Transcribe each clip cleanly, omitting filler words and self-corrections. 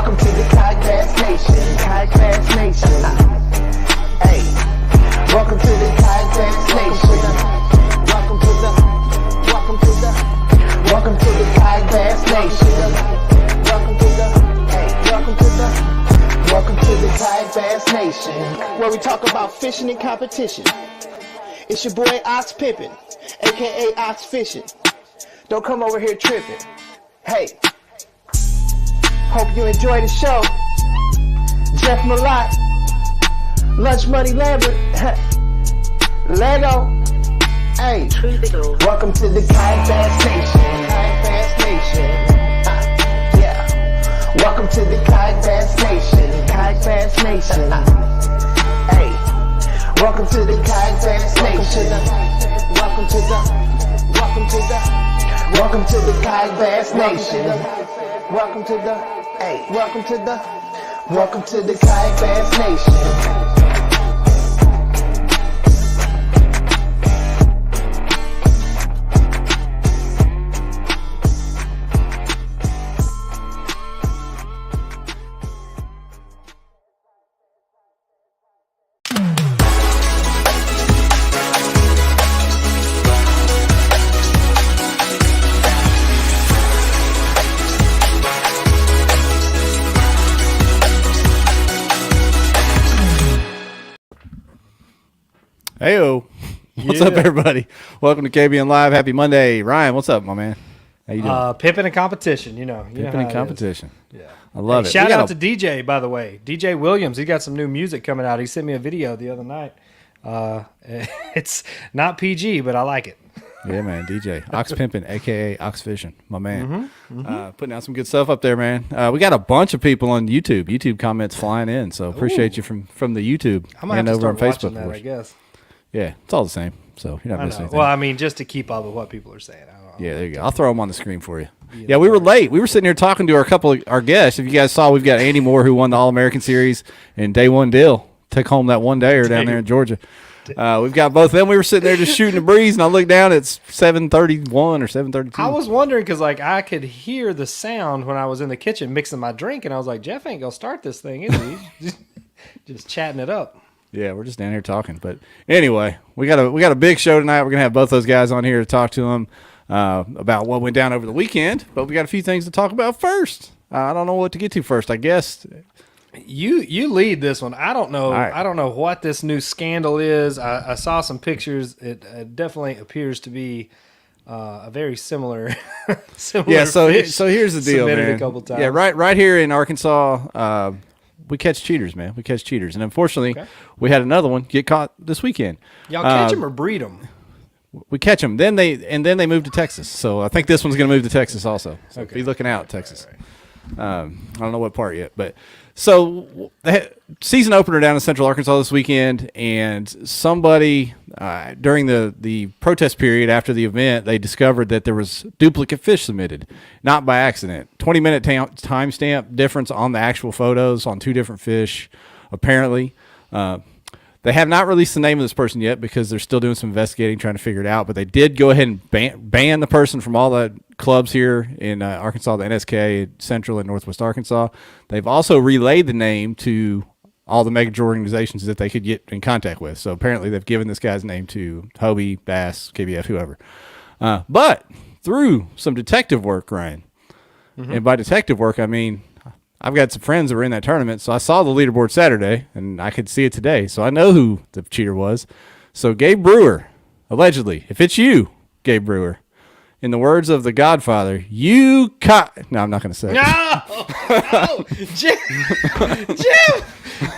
Welcome to the Kayak Bass Nation. Kayak Bass Nation. Hey. Welcome to the Kayak Bass Nation. Welcome to the Kayak Bass Nation. Welcome to the Kayak Bass Nation, where we talk about fishing and competition. It's your boy Ox Pippin, aka Ox Fishing. Don't come over here tripping. Hey, hope you enjoy the show. Jeff Malott, Lunch Money Lambert, Lego. Hey, welcome to the Kayak Bass Nation. Kayak Bass Nation. Yeah. Welcome to the Kayak Bass Nation. Kayak Bass Nation. Hey. Welcome to the Kayak Bass Nation. Welcome to the Kayak Bass Nation. Welcome to the Kayak Bass Nation. Heyo. What's up, everybody? Welcome to KBN Live. Happy Monday. Ryan, what's up, my man? How you doing? Pippin and competition, you know. Pippin and competition. Yeah. I love it. Shout out to DJ, by the way. DJ Williams. He got some new music coming out. He sent me a video the other night. It's not PG, but I like it. Yeah, man. DJ. Ox Pimpin', a.k.a. Ox Fishing. My man. Putting out some good stuff up there, man. We got a bunch of people on YouTube. YouTube comments flying in, so appreciate you from the YouTube and over on Facebook, that, I guess. Yeah, it's all the same, so you're not missing anything. Well, I mean, just to keep up with what people are saying. I don't know. Yeah, there you go. I'll throw them on the screen for you. Yeah, we were late. We were sitting here talking to our guests. If you guys saw, we've got Andy Moore, who won the All-American Series, and Day One Dill took home that one-dayer down there in Georgia. We've got both of them. We were sitting there just shooting the breeze, and I looked down. It's 7:31 or 7:32. I was wondering because, I could hear the sound when I was in the kitchen mixing my drink, and I was like, Jeff ain't going to start this thing, is he? just chatting it up. Yeah, we're just down here talking. But anyway, we got a big show tonight. We're going to have both those guys on here to talk to them about what went down over the weekend. But we got a few things to talk about first. I don't know what to get to first, I guess. You lead this one. I don't know. Right. I don't know what this new scandal is. I saw some pictures. It definitely appears to be a very similar. Yeah. So here's the deal, man. A couple times. Yeah. Right here in Arkansas, we catch cheaters, man. We catch cheaters, and unfortunately, we had another one get caught this weekend. Y'all catch them or breed them? We catch them. Then they move to Texas. So I think this one's going to move to Texas also. So be looking out, Texas. Right. I don't know what part yet, but so the season opener down in Central Arkansas this weekend, and somebody during the protest period after the event, they discovered that there was duplicate fish submitted, not by accident. 20-minute timestamp difference on the actual photos on two different fish, apparently. They have not released the name of this person yet because they're still doing some investigating, trying to figure it out. But they did go ahead and ban the person from all the clubs here in Arkansas, the NSK, Central and Northwest Arkansas. They've also relayed the name to all the major organizations that they could get in contact with. So apparently they've given this guy's name to Hobie, Bass, KBF, whoever. But through some detective work, Ryan, and by detective work, I mean I've got some friends that were in that tournament, so I saw the leaderboard Saturday, and I could see it today, so I know who the cheater was. So Gabe Brewer, allegedly, if it's you, Gabe Brewer, in the words of the Godfather, you caught... No, I'm not going to say it. No! Jim!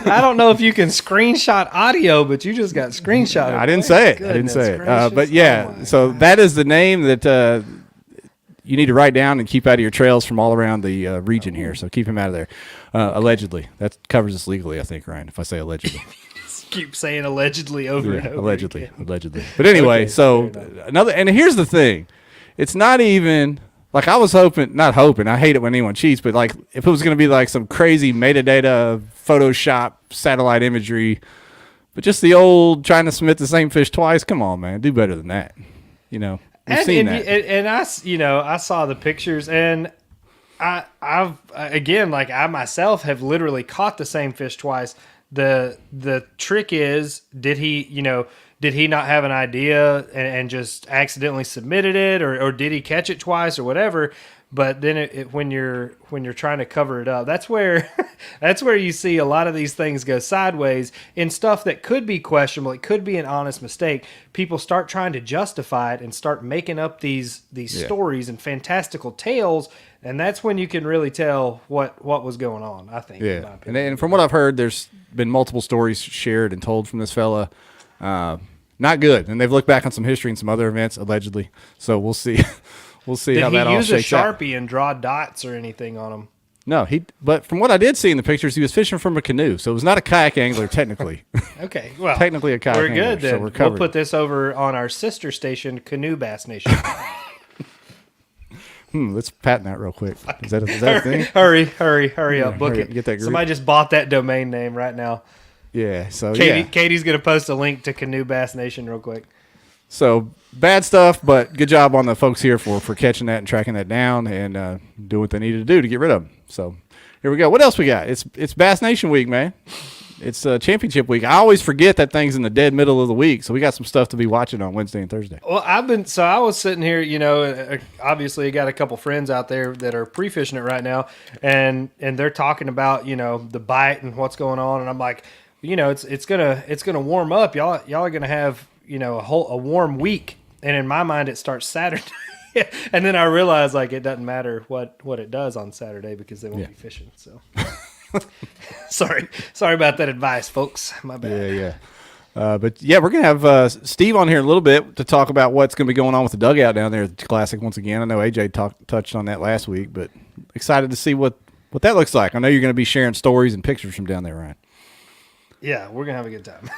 I don't know if you can screenshot audio, but you just got screenshot. I didn't say it. I didn't say it. But yeah, so that is the name that... you need to write down and keep out of your trails from all around the region here. So keep him out of there. Allegedly. That covers us legally, I think, Ryan, if I say allegedly. Keep saying allegedly over and over. Allegedly. But anyway, and here's the thing. It's not even, like I was not hoping, I hate it when anyone cheats, but like if it was going to be like some crazy metadata, Photoshop, satellite imagery, but just the old trying to submit the same fish twice, come on, man. Do better than that. We've seen that. And I saw the pictures, and I've again, like I myself have literally caught the same fish twice. The trick is, did he not have an idea and just accidentally submitted it, or did he catch it twice or whatever? But then when you're trying to cover it up, that's where you see a lot of these things go sideways in stuff that could be questionable. It could be an honest mistake. People start trying to justify it and start making up these stories and fantastical tales, and that's when you can really tell what was going on, I think. In my opinion. And from what I've heard, there's been multiple stories shared and told from this fella. Not good, and they've looked back on some history and some other events allegedly. So we'll see. We'll see how that all shakes out. Did he use a Sharpie and draw dots or anything on them? No, but from what I did see in the pictures, he was fishing from a canoe, so it was not a kayak angler technically. Okay, well, technically a kayak angler. We're good then. So we're covered. We'll put this over on our sister station, Canoe Bass Nation. Let's patent that real quick. Is that a thing? Hurry up, book it. Get that group. Somebody just bought that domain name right now. Yeah, so Katie's gonna post a link to Canoe Bass Nation real quick. So bad stuff, but good job on the folks here for catching that and tracking that down and doing what they needed to do to get rid of them. So here we go. What else we got? It's Bass Nation week, man. It's championship week. I always forget that thing's in the dead middle of the week, so we got some stuff to be watching on Wednesday and Thursday. Well, I was sitting here, obviously I got a couple friends out there that are pre-fishing it right now, and they're talking about, the bite and what's going on, and I'm like, it's gonna warm up. Y'all are gonna have a warm week, and in my mind it starts Saturday. And then I realize it doesn't matter what it does on Saturday because they won't be fishing. So sorry about that advice, folks. My bad. But we're gonna have Steve on here in a little bit to talk about what's gonna be going on with the dugout down there at the Classic once again. I know AJ touched on that last week, but excited to see what that looks like. I know you're gonna be sharing stories and pictures from down there, Ryan. Yeah, we're gonna have a good time.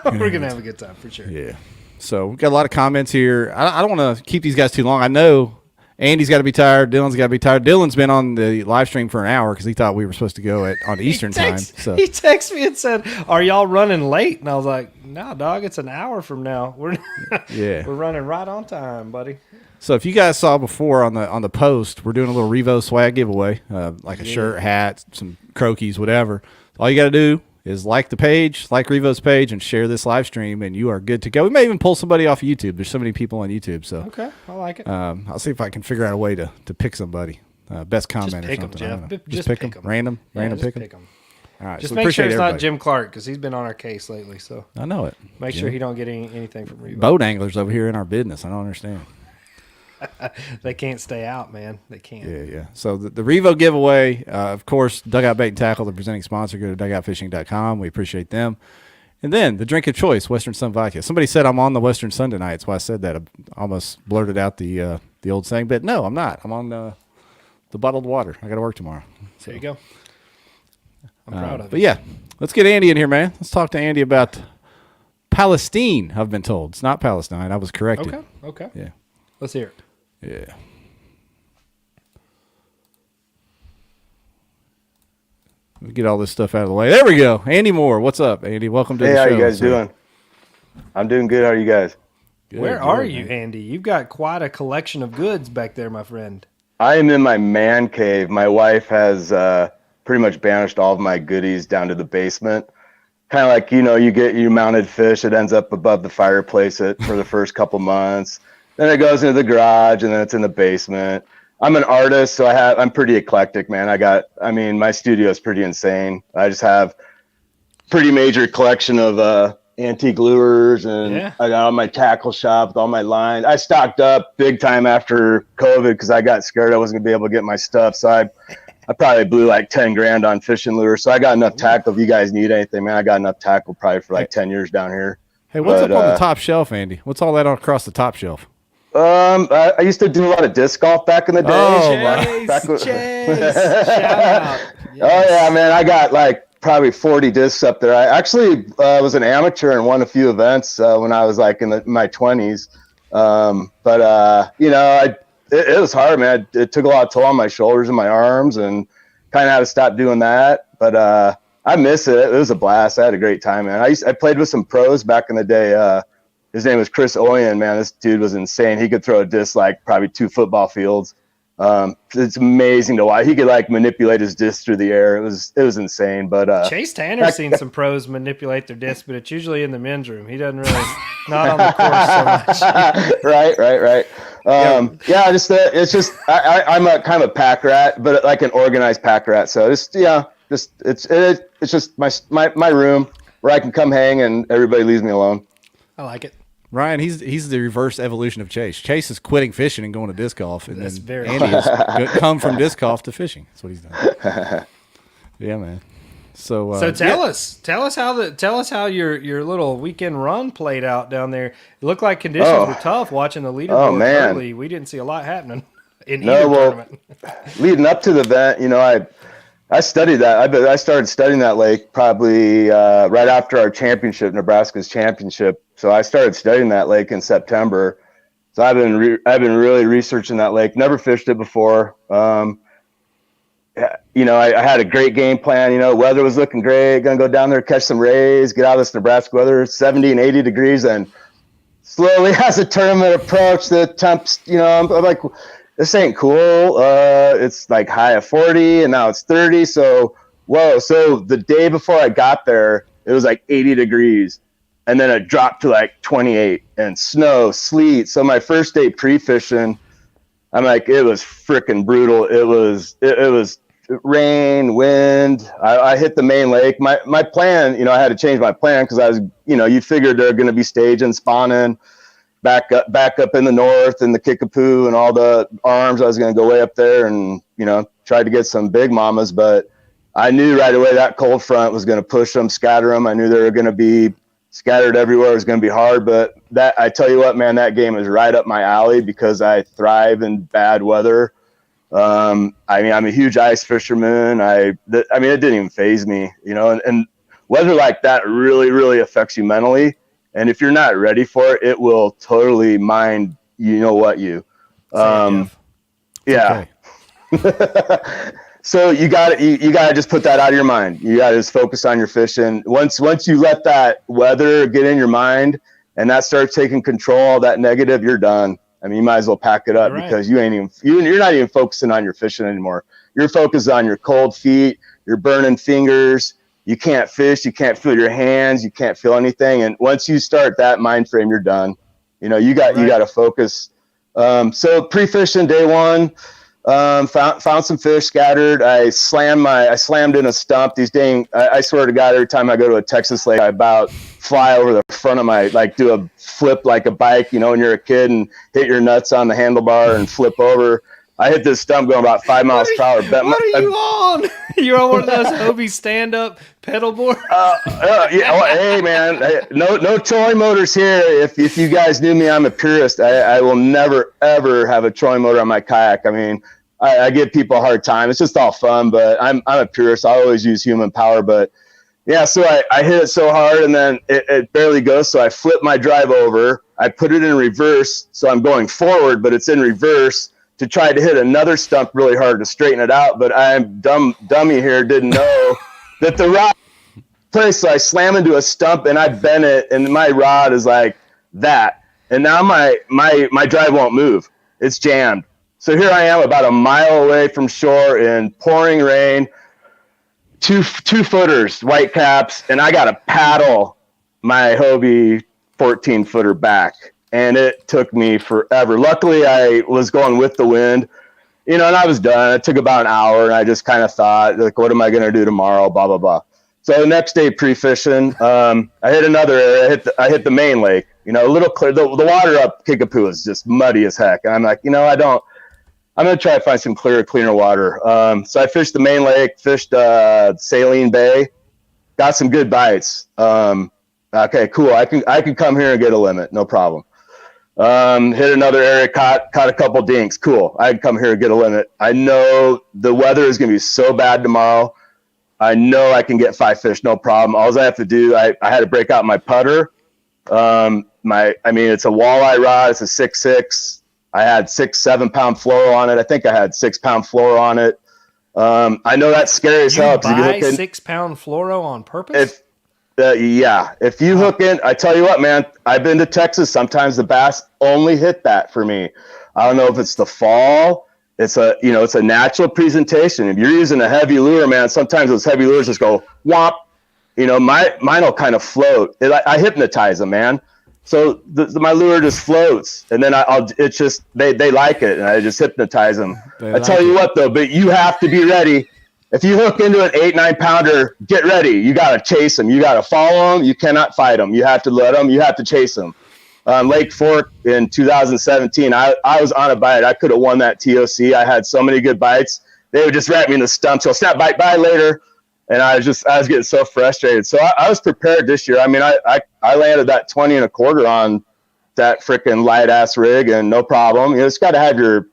We're gonna have a good time for sure. Yeah. So we've got a lot of comments here. I don't want to keep these guys too long. I know Andy's got to be tired. Dylan's got to be tired. Dylan's been on the live stream for an hour because he thought we were supposed to go on Eastern time. So he texted me and said, "Are y'all running late?" And I was like, "No, dog. It's an hour from now. We're running right on time, buddy." So if you guys saw before on the post, we're doing a little REVO swag giveaway, like a shirt, hat, some croquis, whatever. All you got to do is like the page, like REVO's page, and share this live stream, and you are good to go. We may even pull somebody off of YouTube. There's so many people on YouTube. So okay, I like it. I'll see if I can figure out a way to pick somebody. Best comment or something. Just pick them. Random pick them. All right. Just make sure it's not Jim Clark because he's been on our case lately. So I know it. Make sure he don't get anything from REVO. Boat anglers over here in our business. I don't understand. They can't stay out, man. They can't. Yeah. So the REVO giveaway, of course, Dugout Bait and Tackle, the presenting sponsor. Go to dugoutfishing.com. We appreciate them. And then the drink of choice, Western Sun Vodka. Somebody said I'm on the Western Sun tonight. That's why I said that. I almost blurted out the old saying, but no, I'm not. I'm on the bottled water. I got to work tomorrow. So. There you go. I'm proud of it. But yeah, let's get Andy in here, man. Let's talk to Andy about Palestine. I've been told it's not Palestine. I was corrected. Okay. Yeah. Let's hear it. Yeah. We'll get all this stuff out of the way. There we go. Andy Moore. What's up, Andy? Welcome to the show. Hey, how you guys doing? I'm doing good. How are you guys? Good, Where are you, Andy? You've got quite a collection of goods back there, my friend. I am in my man cave. My wife has pretty much banished all of my goodies down to the basement. Kind of like, you get your mounted fish. It ends up above the fireplace for the first couple months. Then it goes into the garage, and then it's in the basement. I'm an artist, so I'm pretty eclectic, man. My studio is pretty insane. I just have pretty major collection of antique lures, and I got all my tackle shop with all my lines. I stocked up big time after COVID because I got scared I wasn't gonna be able to get my stuff. So I probably blew like 10 grand on fishing lures. So I got enough tackle. If you guys need anything, man, I got enough tackle probably for like 10 years down here. Hey, what's up on the top shelf, Andy? What's all that across the top shelf? I used to do a lot of disc golf back in the day. Chase, shout out. Yes. Oh yeah, man, I got like probably 40 discs up there. I actually was an amateur and won a few events when I was like in my 20s. It was hard, man. It took a lot of toll on my shoulders and my arms, and kind of had to stop doing that. But I miss it. It was a blast. I had a great time, man. I played with some pros back in the day. His name was Chris Oyen, man. This dude was insane. He could throw a disc like probably 2 football fields. It's amazing to watch. He could like manipulate his disc through the air. It was insane. But Chase Tanner's seen some pros manipulate their disc, but it's usually in the men's room. He doesn't really not on the course so much. Right. It's just I'm a kind of a pack rat, but like an organized pack rat. So it's just my room where I can come hang and everybody leaves me alone. I like it. Ryan, he's the reverse evolution of Chase. Chase is quitting fishing and going to disc golf, and That's then very Andy has come from disc golf to fishing. That's what he's done. Yeah, man. So tell us how your little weekend run played out down there. It looked like conditions were tough. Watching the leaderboard early, we didn't see a lot happening in either tournament. Leading up to the event, I studied that. I started studying that lake probably right after our championship, Nebraska's championship. So I started studying that lake in September. So I've been really researching that lake. Never fished it before. I had a great game plan. Weather was looking great. Gonna go down there, catch some rays, get out of this Nebraska weather, 70 and 80 degrees. And slowly, as the tournament approached, the temps, I'm like, this ain't cool. It's like high of 40 and now it's 30. So, whoa. So the day before I got there, it was like 80 degrees. And then it dropped to like 28 and snow, sleet. So my first day pre-fishing, I'm like, it was freaking brutal. It was rain, wind. I hit the main lake. My plan, I had to change my plan because I was, you figured they're going to be staging, spawning back up in the north and the Kickapoo and all the arms. I was going to go way up there and, try to get some big mamas. But I knew right away that cold front was going to push them, scatter them. I knew they were going to be scattered everywhere. It was going to be hard, but I tell you what, man, that game is right up my alley because I thrive in bad weather. I'm a huge ice fisherman. It didn't even faze me, and weather like that really, really affects you mentally. And if you're not ready for it, it will totally mind, you. Yeah. Okay. So you got to just put that out of your mind. You got to just focus on your fishing. Once you let that weather get in your mind and that starts taking control, that negative, you're done. You might as well pack it up because you're not even focusing on your fishing anymore. You're focused on your cold feet, your burning fingers. You can't fish. You can't feel your hands. You can't feel anything. And once you start that mind frame, you're done. You got to focus. So pre-fishing day one. Found some fish scattered. I slammed in a stump. I swear to God, every time I go to a Texas lake, I about fly over the front of do a flip like a bike, when you're a kid and hit your nuts on the handlebar and flip over. I hit this stump going about 5 miles per hour. What are you on? You're on one of those Hobie stand-up pedal boards? Hey, man. No trolling motors here. If you guys knew me, I'm a purist. I will never, ever have a trolling motor on my kayak. I give people a hard time. It's just all fun, but I'm a purist. I always use human power. But, yeah, so I hit it so hard, and then it barely goes. So I flip my drive over. I put it in reverse, so I'm going forward, but it's in reverse to try to hit another stump really hard to straighten it out. But I'm dummy here, didn't know that the rod place. So I slam into a stump and I bend it, and my rod is like that. And now my drive won't move. It's jammed. So here I am about a mile away from shore in pouring rain, two footers, white caps, and I got to paddle my Hobie 14-footer back. And it took me forever. Luckily, I was going with the wind, and I was done. It took about an hour, and I just kind of thought, like, what am I going to do tomorrow, blah, blah, blah. So the next day pre-fishing, I hit another area. I hit the main lake, a little clear. The water up Kickapoo is just muddy as heck. And I'm like, I'm going to try to find some cleaner water. So I fished the main lake, fished Saline Bay, got some good bites. Okay, cool. I can come here and get a limit, no problem. Hit another area, caught a couple dinks. Cool. I can come here and get a limit. I know the weather is going to be so bad tomorrow. I know I can get 5 fish, no problem. All I have to do, I had to break out my putter. It's a walleye rod. It's a 6.6. I had 6-7 pound fluoro on it. I think I had 6 pound fluoro on it. I know that's scary as hell. You buy 6 pound fluoro on purpose? If you hook in, I tell you what, man, I've been to Texas. Sometimes the bass only hit that for me. I don't know if it's the fall. it's a natural presentation. If you're using a heavy lure, man, sometimes those heavy lures just go whomp. Mine will kind of float. I hypnotize them, man. So my lure just floats, and then it's just they like it, and I just hypnotize them. I tell you what, though, but you have to be ready. If you hook into an 8-9 pounder, get ready. You got to chase them. You got to follow them. You cannot fight them. You have to let them. You have to chase them. Lake Fork in 2017, I was on a bite. I could have won that TOC. I had so many good bites. They would just wrap me in the stump. So snap, bite later. And I was getting so frustrated. So I was prepared this year. I mean, I landed that 20 and a quarter on that freaking light ass rig, and no problem. You just got to have you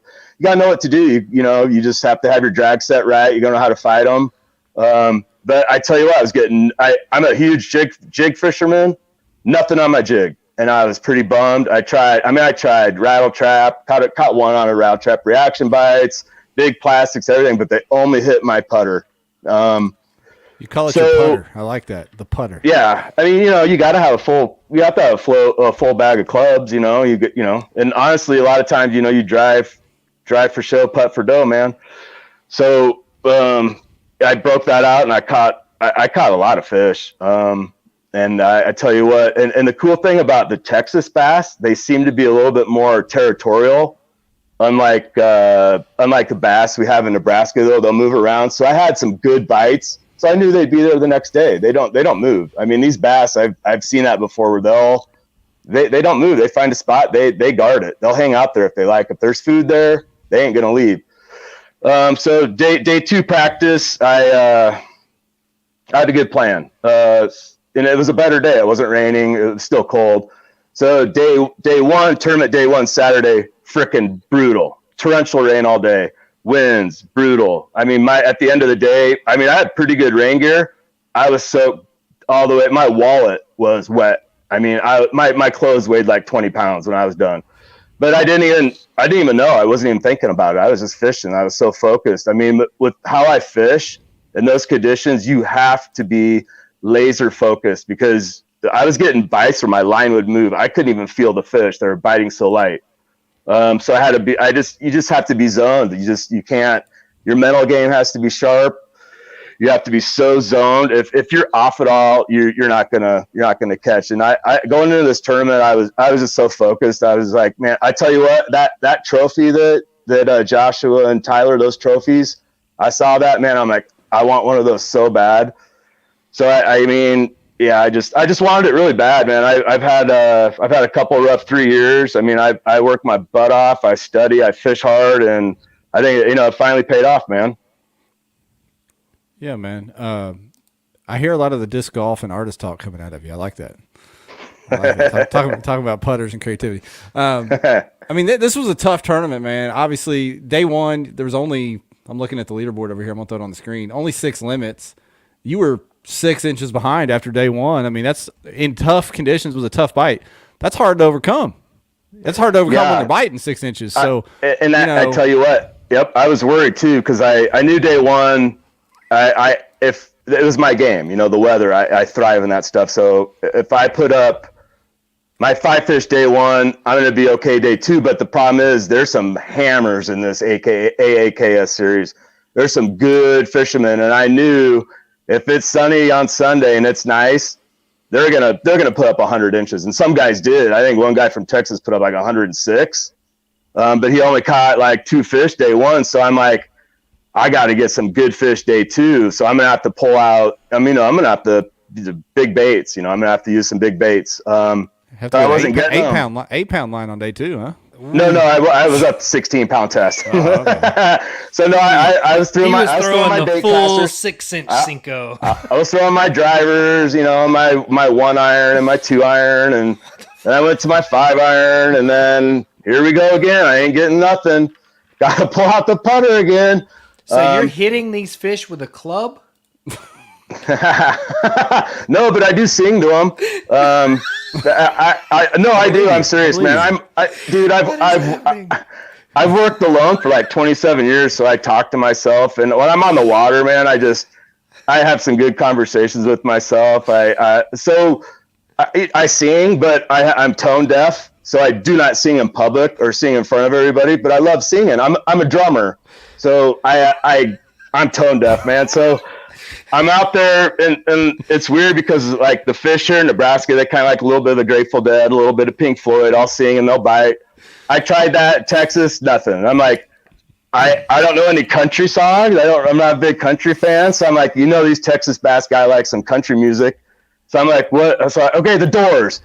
got to know what to do. You just have to have your drag set right. You got to know how to fight them. But I tell you what, I'm a huge jig fisherman, nothing on my jig. And I was pretty bummed. I tried rattle trap, caught one on a rattle trap, reaction bites, big plastics, everything, but they only hit my putter. You call it your putter. I like that. The putter. Yeah. I mean, you got to have a full bag of clubs, and honestly, a lot of times, you drive for show, putt for dough, man. So, I broke that out, and I caught a lot of fish. And I tell you what, and the cool thing about the Texas bass, they seem to be a little bit more territorial. Unlike the bass we have in Nebraska, though, they'll move around. So I had some good bites. So I knew they'd be there the next day. They don't move. I mean, these bass, I've seen that before where they don't move. They find a spot, they guard it. They'll hang out there if they like. If there's food there, they ain't gonna leave. So day 2 practice, I had a good plan. And it was a better day. It wasn't raining. It was still cold. So day 1, tournament day 1, Saturday, frickin' brutal. Torrential rain all day. Winds, brutal. I mean, at the end of the day, I had pretty good rain gear. I was soaked all the way. My wallet was wet. I mean, my clothes weighed like 20 pounds when I was done. But I didn't even know. I wasn't even thinking about it. I was just fishing. I was so focused. I mean, with how I fish in those conditions, you have to be laser focused, because I was getting bites where my line would move. I couldn't even feel the fish. They were biting so light. So I had to be, you just have to be zoned. You can't, your mental game has to be sharp. You have to be so zoned. If you're off at all, you're not gonna catch. And I going into this tournament, I was just so focused. I was like, man, I tell you what, that trophy that Joshua and Tyler, those trophies, I saw that, man. I'm like, I want one of those so bad. So I mean, yeah, I just wanted it really bad, man. I've had a couple rough 3 years. I mean, I work my butt off. I study, I fish hard, and I think it finally paid off, man. Yeah, man. I hear a lot of the disc golf and artist talk coming out of you. I like that. Talking about putters and creativity. I mean, this was a tough tournament, man. Obviously, day 1, there was only, I'm looking at the leaderboard over here. I'm going to throw it on the screen. Only 6 limits. You were 6 inches behind after day 1. I mean, that's in tough conditions was a tough bite. That's hard to overcome. That's hard to overcome when they're biting 6 inches. So, I tell you what, yep, I was worried too, because I knew day 1, if it was my game, the weather, I thrive in that stuff. So if I put up my 5 fish day 1, I'm going to be okay day 2. But the problem is there's some hammers in this AAKS series. There's some good fishermen, and I knew if it's sunny on Sunday and it's nice, they're gonna put up 100 inches. And some guys did. I think one guy from Texas put up like 106, but he only caught like 2 fish day 1. So I'm like, I got to get some good fish day 2. So I'm gonna have to pull out. I'm gonna have to use big baits. I'm gonna have to use some big baits. I wasn't getting 8-pound line on day 2, huh? No, I was up to 16-pound test. Oh, okay. So no, I was throwing my bait full caster. 6-inch Cinco. I was throwing my drivers, my 1 iron and my 2 iron, and then I went to my 5 iron, and then here we go again. I ain't getting nothing. Got to pull out the putter again. So you're hitting these fish with a club? No, but I do sing to them. I do. I'm serious, man. I've worked alone for like 27 years, so I talk to myself, and when I'm on the water, man, I have some good conversations with myself. I sing, but I'm tone deaf, So I do not sing in public or sing in front of everybody, but I love singing. I'm a drummer. So I'm tone deaf, man. So I'm out there, and it's weird because like the fish here in Nebraska, they kind of like a little bit of the Grateful Dead, a little bit of Pink Floyd. I'll sing and they'll bite. I tried that. Texas, nothing. I'm like, I don't know any country songs. I'm not a big country fan. So I'm like, these Texas bass guy likes some country music. So I'm like, what? I was like, okay, the Doors.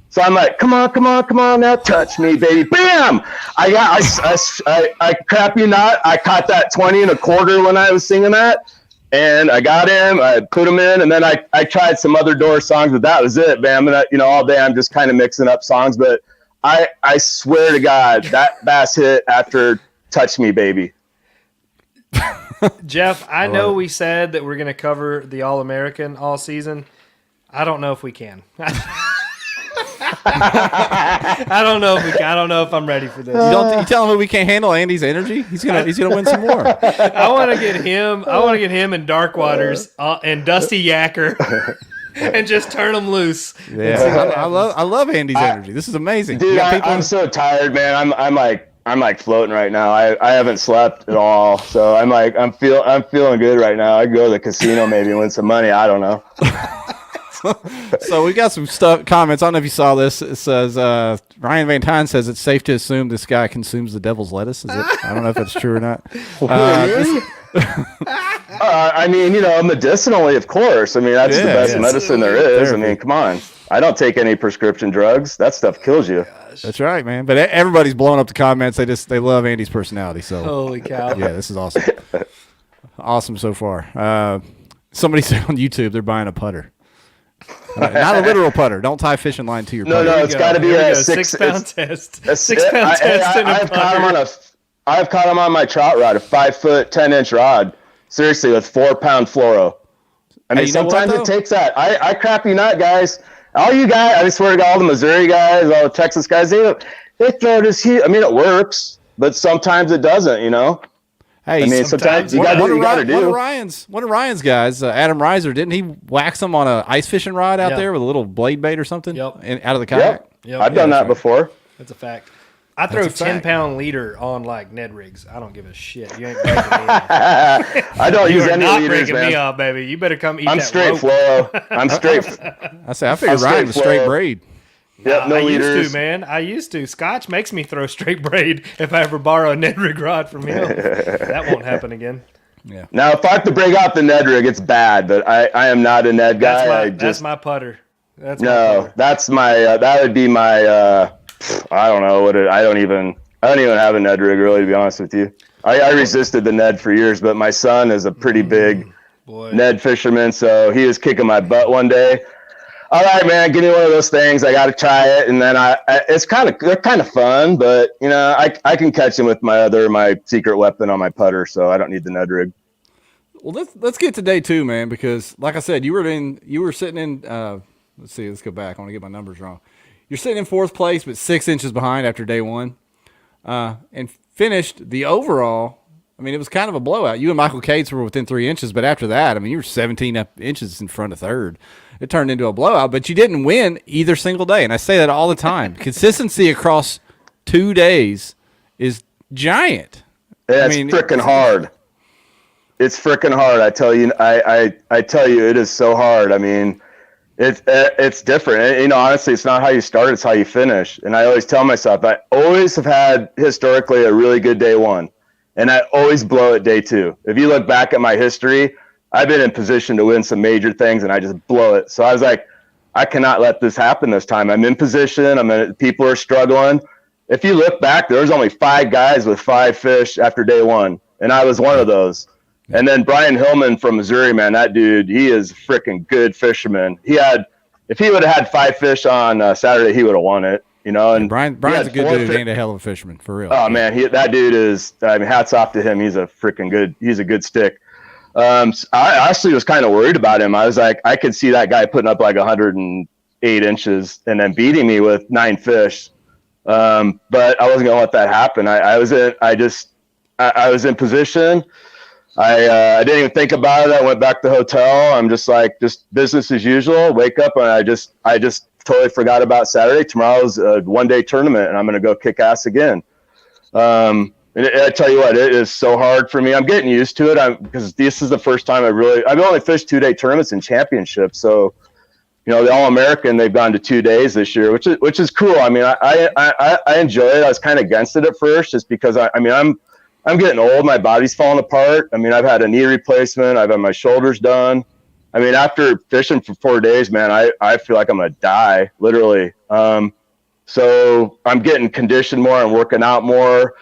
So I'm like, come on, now touch me, baby. Bam! I crap you not. I caught that 20 and a quarter when I was singing that. And I got him, I put him in, and then I tried some other Doors songs, but that was it, man. And all day I'm just kind of mixing up songs. But I swear to God, that bass hit after Touch Me, Baby. Jeff, I know we said that we're going to cover the All-American all season. I don't know if we can. I don't know if I'm ready for this. You telling me we can't handle Andy's energy? He's gonna win some more. I want to get him in Dark Waters and Dusty Yacker. And just turn them loose. Yeah, I love Andy's energy. This is amazing, dude. I'm so tired, man. I'm like floating right now. I haven't slept at all, so I'm feeling good right now. I go to the casino maybe and win some money. I don't know. So we got some comments. I don't know if you saw this. It says Ryan Van Tyne says it's safe to assume this guy consumes the devil's lettuce. Is it? I don't know if that's true or not. Medicinally, of course. That's the best medicine there is. Come on. I don't take any prescription drugs. That stuff kills you. That's right, man. But everybody's blowing up the comments. They love Andy's personality. So holy cow. Yeah, this is awesome. Awesome so far. Somebody said on YouTube they're buying a putter. Not a literal putter. Don't tie fishing line to your putter. No, it's got to be a 6-pound test. A 6-pound test in a putter. I've caught him on my trout rod, a 5-foot, 10-inch rod. Seriously, with 4-pound fluoro. Sometimes it takes that. I crap you not, guys. All you guys, I swear to God, all the Missouri guys, all the Texas guys, they throw this huge. It works, but sometimes it doesn't, Hey, sometimes you got to do what you got to do. One of Ryan's guys, Adam Reiser, didn't he wax him on a ice fishing rod out there with a little blade bait or something? Yep. Out of the kayak? Yep. I've done that before. That's a fact. I throw 10-pound leader on like Ned rigs. I don't give a shit. You ain't breaking me off. I don't use any not leaders, breaking man. me off, baby. You better come eat I'm that straight rope. flow. I'm straight. I figured Ryan was straight flow. braid. Yep, no leaders. I used to, man. I used to. Scotch makes me throw straight braid if I ever borrow a Ned rig rod from him. That won't happen again. Yeah. Now, if I have to break out the Ned rig, it's bad, but I am not a Ned guy. That's my putter. That's my that would be my. I don't know what I don't even have a Ned rig, really, to be honest with you. I resisted the Ned for years, but my son is a pretty big Ned fisherman, so he was kicking my butt one day. All right, man, give me one of those things. I got to try it, and then they're kind of fun, but I can catch him with my secret weapon on my putter, so I don't need the Ned rig. Well, let's get to day 2, man, because like I said, you were sitting in. Let's go back. I want to get my numbers wrong. You're sitting in 4th place, but 6 inches behind after day 1, and finished the overall. It was kind of a blowout. You and Michael Cates were within 3 inches, but after that, you were 17 inches in front of 3rd. It turned into a blowout, but you didn't win either single day. And I say that all the time. Consistency across 2 days is giant. Yeah, it's freaking hard. It's freaking hard. I tell you, I tell you, it is so hard. It's different. Honestly, it's not how you start, it's how you finish. And I always tell myself, I always have had historically a really good day 1. And I always blow it day 2. If you look back at my history, I've been in position to win some major things, and I just blow it. So I was like, I cannot let this happen this time. I'm in position. People are struggling. If you look back, there was only 5 guys with 5 fish after day 1, and I was one of those. And then Brian Hillman from Missouri, man, that dude, he is a freaking good fisherman. If he would have had 5 fish on Saturday, he would have won it. And Brian's a good dude and a hell of a fisherman, for real. Oh man, that dude is. Hats off to him. He's a good stick. I actually was kind of worried about him. I was like, I could see that guy putting up like 108 inches and then beating me with 9 fish. But I wasn't gonna let that happen. I was in position. I didn't even think about it. I went back to the hotel. I'm just business as usual. Wake up and I just totally forgot about Saturday. Tomorrow's a 1-day tournament, and I'm going to go kick ass again. And I tell you what, it is so hard for me. I'm getting used to it because this is the first time I've only fished 2-day tournaments and championships. So, you know, the All-American, they've gone to 2 days this year, which is cool. I mean, I enjoy it. I was kind of against it at first just because I'm getting old. My body's falling apart. I mean, I've had a knee replacement. I've had my shoulders done. I mean, after fishing for 4 days, man, I feel like I'm going to die, literally. So I'm getting conditioned more and working out more,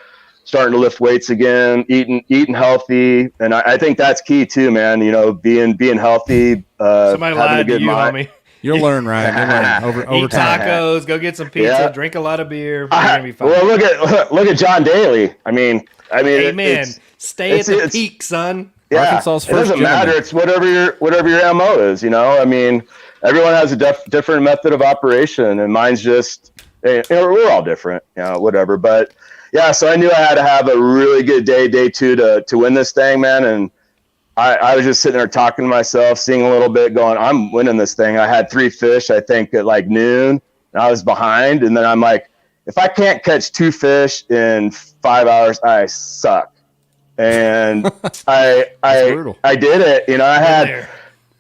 starting to lift weights again, eating healthy. And I think that's key too, man. You know, being healthy, somebody having lied a good to you, mind. homie. You'll learn, Ryan. You'll learn over Eat time. tacos, go get some pizza, Yeah. drink a lot of beer. You're gonna be fine. Well, look at John Daly. I mean, Amen. Stay at the peak, son. Yeah, Arkansas's it doesn't first matter. gentleman. It's whatever your MO is. You know, I mean, everyone has a different method of operation, and mine's just, you know, we're all different. You know, whatever. But yeah, so I knew I had to have a really good day 2 to win this thing, man. And I was just sitting there talking to myself, seeing a little bit, going, I'm winning this thing. I had 3 fish, I think, at like noon, and I was behind. And then I'm like, if I can't catch 2 fish in 5 hours, I suck. And I did it. You know,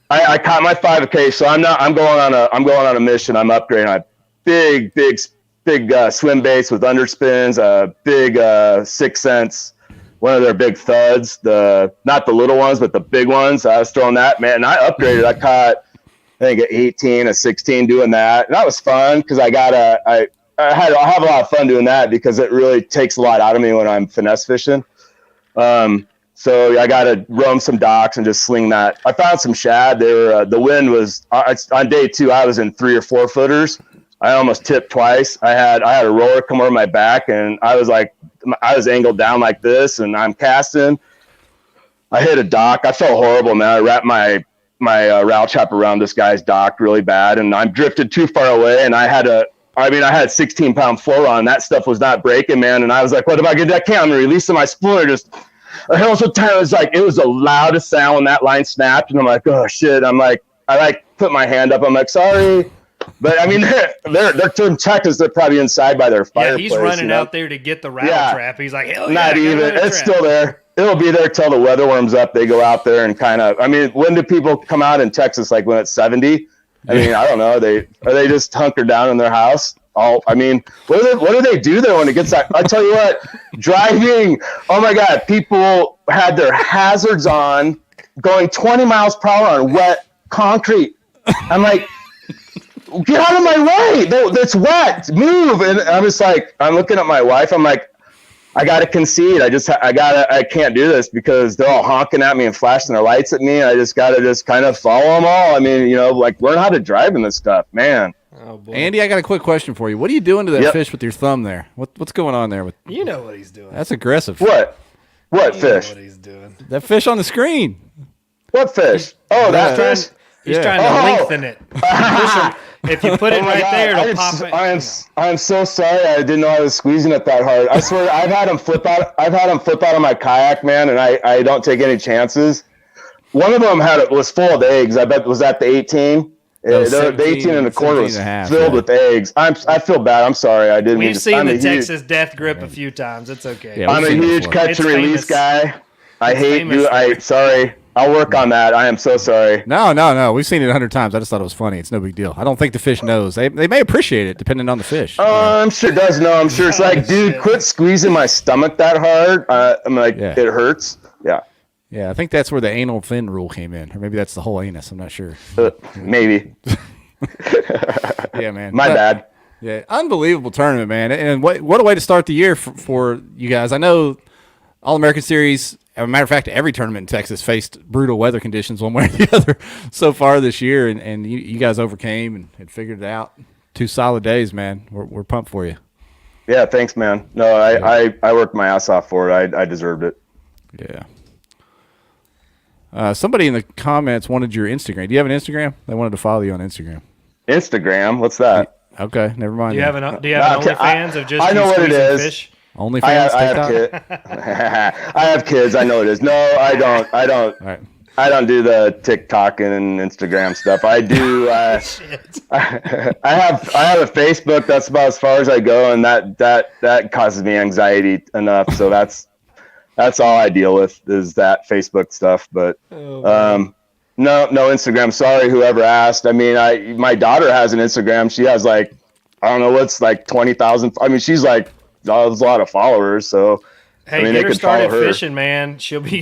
I caught my 5K. So I'm going on a mission. I'm upgrading. I big swim baits with underspins, a big 6 cents. One of their big thuds, not the little ones, but the big ones. I was throwing that, man. And I upgraded. I caught, I think, an 18, a 16 doing that. And that was fun because I have a lot of fun doing that because it really takes a lot out of me when I'm finesse fishing. So I got to roam some docks and just sling that. I found some shad. The wind was on day 2. I was in 3 or 4 footers. I almost tipped twice. I had a roller come over my back, and I was angled down like this, and I'm casting. I hit a dock. I felt horrible, man. I wrapped my route chop around this guy's dock really bad, and I'm drifted too far away, and I had 16-pound flow on. That stuff was not breaking, man. And I was like, what if I get that cam? I'm releasing my spooner. It was the loudest sound when that line snapped, and I'm like, oh shit. I put my hand up. I'm like, sorry. But I mean, they're in Texas. They're probably inside by their fireplace. Yeah, he's running out there to get the rattle trap. He's like, hell yeah. Not even. It's still there. It'll be there till the weather warms up. They go out there and kind of. I mean, when do people come out in Texas? Like when it's 70? I mean, I don't know. Are they just hunkered down in their house? I mean, what do they do there when it gets that? I tell you what, driving. Oh my God, people had their hazards on, going 20 miles per hour on wet concrete. I'm like, get out of my way! That's wet. Move! And I'm just like, I'm looking at my wife. I'm like, I gotta concede. I can't do this because they're all honking at me and flashing their lights at me. I just gotta kind of follow them all. I mean, you know, like learn how to drive in this stuff, man. Oh, boy. Andy, I got a quick question for you. What are you doing to that fish with your thumb there? What's going on there? You know what he's doing. That's aggressive. What fish? Know what he's doing. That fish on the screen. What fish? Oh, that fish. He's trying to lengthen it. If you put it right there, it'll pop it. I am so sorry. I didn't know I was squeezing it that hard. I swear, I've had him flip out of my kayak, man, and I don't take any chances. One of them was full of eggs. I bet was that the 18. The 18 and a quarter was filled with eggs. I feel bad. I'm sorry. I didn't. We've seen the Texas death grip a few times. It's okay. Yeah, I'm a huge catch and release guy. I hate you. Sorry. I'll work on that. I am so sorry. No. We've seen it 100 times. I just thought it was funny. It's no big deal. I don't think the fish knows. They may appreciate it depending on the fish. I'm sure it does know. I'm sure it's like, dude, quit squeezing my stomach that hard. I'm like, it hurts. Yeah. Yeah, I think that's where the anal fin rule came in. Or maybe that's the whole anus. I'm not sure. Maybe. Yeah, man. My bad. Yeah, unbelievable tournament, man. And what a way to start the year for you guys. I know All-American Series, as a matter of fact, every tournament in Texas faced brutal weather conditions one way or the other so far this year, and you guys overcame and had figured it out. 2 solid days, man. We're pumped for you. Yeah, thanks, man. No, I worked my ass off for it. I deserved it. Yeah. Somebody in the comments wanted your Instagram. Do you have an Instagram? They wanted to follow you on Instagram. Instagram? What's that? Okay, never mind. Do you have an OnlyFans of just I know what it is. Fish? OnlyFans? I have kids. I have kids. I know it is. No, I don't. All right. I don't do the TikTok and Instagram stuff. I do. I have a Facebook. That's about as far as I go, and that causes me anxiety enough. So that's all I deal with is that Facebook stuff. But no Instagram. Sorry, whoever asked. I mean, my daughter has an Instagram. She has like, I don't know what's like 20,000. I mean, she's like, there's a lot of followers. So. Hey, I mean, get her started fishing, man. She'll be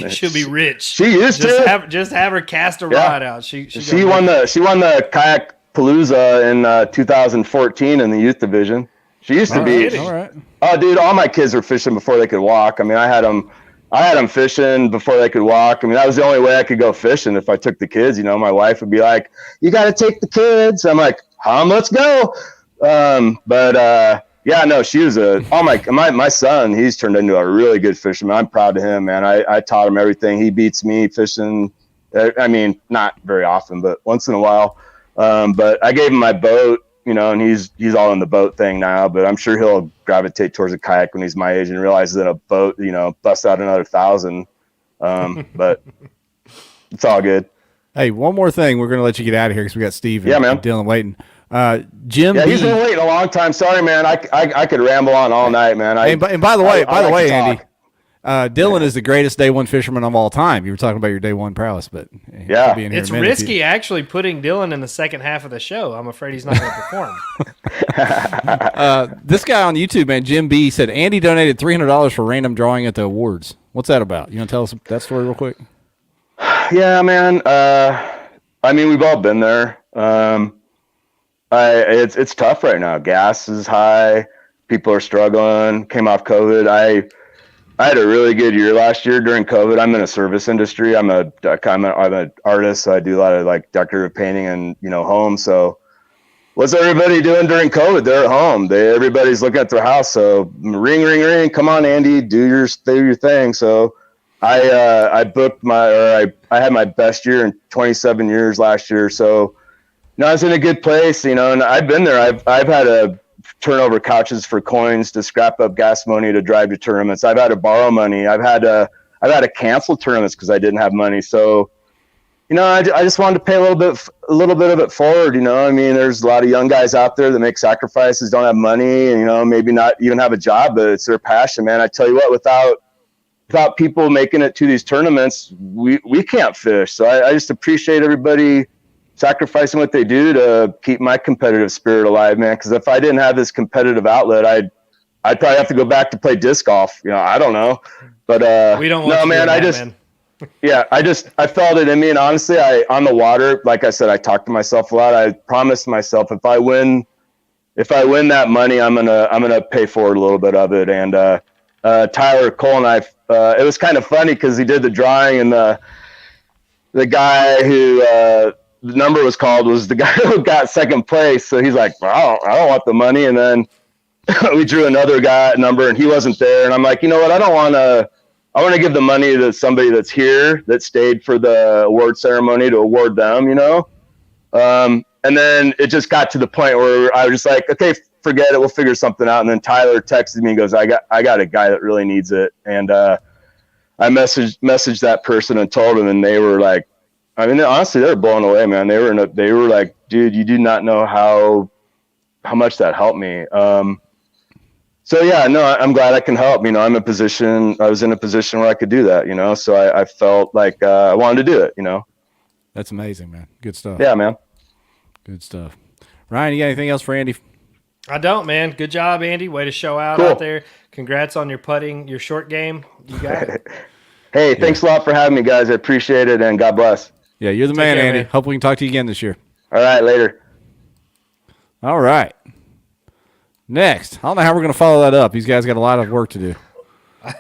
rich. She used to have her cast a rod out. She won the Kayak Palooza in 2014 in the youth division. She used to be. All right. Oh, dude, all my kids were fishing before they could walk. I mean, I had them fishing before they could walk. I mean, that was the only way I could go fishing if I took the kids. You know, my wife would be like, "You got to take the kids." I'm like, let's go. Yeah, no, she was my son, he's turned into a really good fisherman. I'm proud of him, man. I taught him everything. He beats me fishing. I mean, not very often, but once in a while. But I gave him my boat, you know, and he's all in the boat thing now, but I'm sure he'll gravitate towards a kayak when he's my age and realizes that a boat, you know, busts out another 1,000. But it's all good. Hey, one more thing. We're going to let you get out of here because we got Steve and Dylan waiting. Jim, yeah, he's been waiting a long time. Sorry, man. I could ramble on all night, man. And by the way, Andy, Dylan is the greatest day one fisherman of all time. You were talking about your day one prowess, but yeah, it's risky actually putting Dylan in the second half of the show. I'm afraid he's not going to perform. This guy on YouTube, man, Jim B, said Andy donated $300 for random drawing at the awards. What's that about? You want to tell us that story real quick? Yeah, man. I mean, we've all been there. It's tough right now. Gas is high. People are struggling. Came off COVID. I had a really good year last year during COVID. I'm in a service industry. I'm an artist, so I do a lot of like decorative painting and, you know, homes. So what's everybody doing during COVID? They're at home. Everybody's looking at their house. So ring, ring, ring. Come on, Andy, do your thing. So I booked I had my best year in 27 years last year. So, you know, I was in a good place, you know, and I've been there. I've had to turn over couches for coins, to scrap up gas money to drive to tournaments. I've had to borrow money. I've had to cancel tournaments because I didn't have money. So, you know, I just wanted to pay a little bit of it forward. You know, I mean, there's a lot of young guys out there that make sacrifices, don't have money, and, you know, maybe not even have a job, but it's their passion, man. I tell you what, without people making it to these tournaments, we can't fish. So I just appreciate everybody sacrificing what they do to keep my competitive spirit alive, man. Because if I didn't have this competitive outlet, I'd probably have to go back to play disc golf. You know, I don't know, but we don't want man. I felt it in me, and honestly, on the water, like I said, I talked to myself a lot. I promised myself if I win that money, I'm gonna pay forward a little bit of it. And Tyler Cole and I, it was kind of funny because he did the drawing, and the guy who the number was called was the guy who got second place. So he's like, well, I don't want the money. And then we drew another guy number, and he wasn't there. And I'm like, you know what? I want to give the money to somebody that's here, that stayed for the award ceremony to award them, you know? And then it just got to the point where I was just like, okay, forget it. We'll figure something out. And then Tyler texted me and goes, I got a guy that really needs it. And I messaged that person and told him, and they were like, I mean, honestly, they were blown away, man. They were like, dude, you do not know how much that helped me. So yeah, no, I'm glad I can help. You know, I was in a position where I could do that, you know, so I felt like I wanted to do it, you know. That's amazing, man. Good stuff. Yeah, man. Good stuff. Ryan, you got anything else for Andy? I don't, man. Good job, Andy. Way to show out Cool. out there. Congrats on your putting, your short game. You got it. Hey, thanks a lot for having me, guys. I appreciate it, and God bless. Yeah, you're the man, care, Andy. man. Hope we can talk to you again this year. All right, later. All right. Next. I don't know how we're going to follow that up. These guys got a lot of work to do.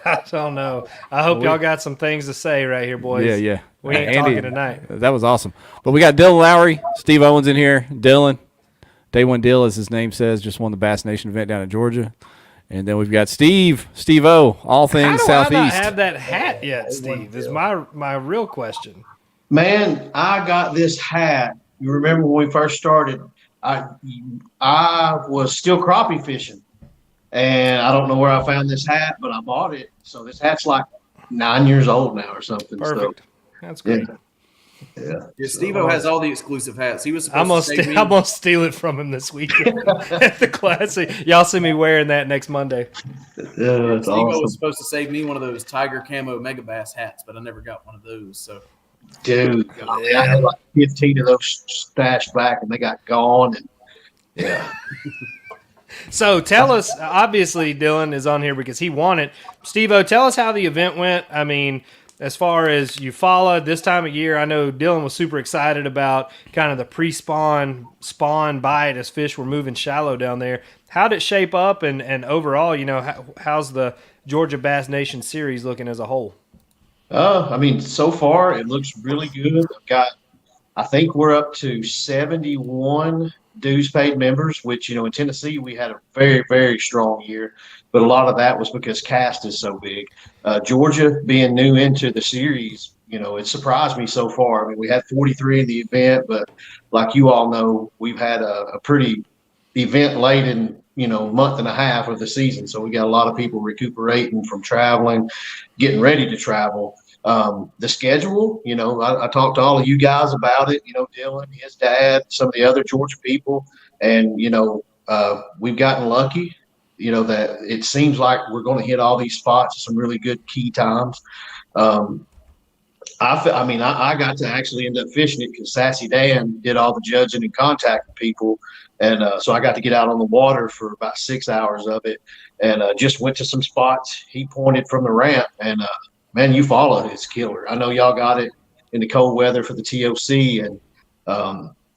I don't know. I hope y'all got some things to say right here, boys. Yeah. We ain't Andy, talking tonight. That was awesome. But we got Dylan Lowery, Steve Owens in here. Dylan, Day One Dill, as his name says, just won the Bass Nation event down in Georgia. And then we've got Steve O, all things How do Southeast. I not have that hat yet, Steve? Is my real question. Man, I got this hat. You remember when we first started? I was still crappie fishing, and I don't know where I found this hat, but I bought it. So this hat's like 9 years old now or something. Perfect. So, That's great. yeah. Yeah, Steve-O has all the exclusive hats. He was supposed I'm to save me. gonna steal it from him this weekend at the Classic. Y'all see me wearing that next Monday. Yeah, that's Steve-O awesome. was supposed to save me one of those Tiger Camo Mega Bass hats, but I never got one of those. So Dude, I mean, I had like 15 of those stashed back, and they got gone. And yeah, So tell us, obviously Dylan is on here because he won it. Steve-O, tell us how the event went. I mean, as far as Eufala, this time of year, I know Dylan was super excited about kind of the spawn bite as fish were moving shallow down there. How did it shape up, and overall, how's the Georgia Bass Nation series looking as a whole? I mean, so far it looks really good. I think we're up to 71 dues paid members, which, in Tennessee, we had a very, very strong year. But a lot of that was because cast is so big. Georgia being new into the series, it surprised me so far. I mean, we had 43 in the event, but like you all know, we've had a pretty event late in, month and a half of the season. So we got a lot of people recuperating from traveling, getting ready to travel. The schedule, I talked to all of you guys about it, Dylan, his dad, some of the other Georgia people, and, we've gotten lucky, that it seems like we're going to hit all these spots at some really good key times. I got to actually end up fishing it because Sassy Dan did all the judging and contacting people. And so I got to get out on the water for about 6 hours of it, and just went to some spots he pointed from the ramp. And man, Eufala is killer. I know y'all got it in the cold weather for the TOC, and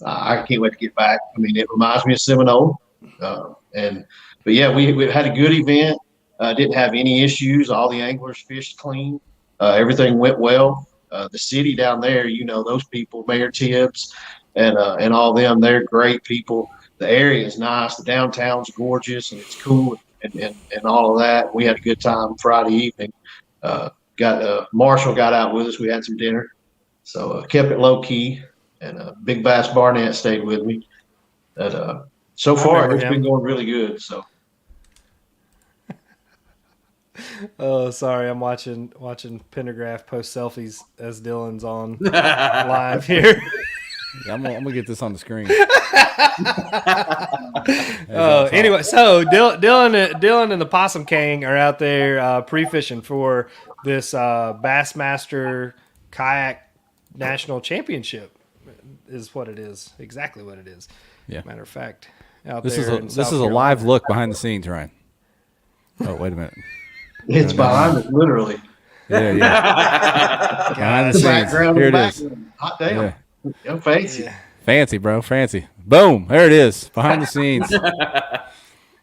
I can't wait to get back. I mean, it reminds me of Seminole. But yeah, we had a good event. Didn't have any issues. All the anglers fished clean. Everything went well. The city down there, those people, Mayor Tibbs and all them, they're great people. The area is nice. The downtown's gorgeous, and it's cool, and all of that. We had a good time Friday evening. Marshall got out with us. We had some dinner, so kept it low key. And Big Bass Barnett stayed with me. But so far, it's been going really good. So. Oh, sorry, I'm watching Pendergraph post selfies as Dylan's on live here. Yeah, I'm gonna get this on the screen. Anyway, so Dylan and the Possum King are out there pre-fishing for this Bassmaster Kayak National Championship. Is what it is. Exactly what it is. Yeah. Matter of fact, This is a live look behind the scenes, Ryan. Oh, wait a minute. It's behind us, literally. Yeah. Behind the The scenes. background. Here it Back. is. Hot damn. I'm fancy. Yeah. Fancy, bro. Fancy. Boom. There it is. Behind the scenes.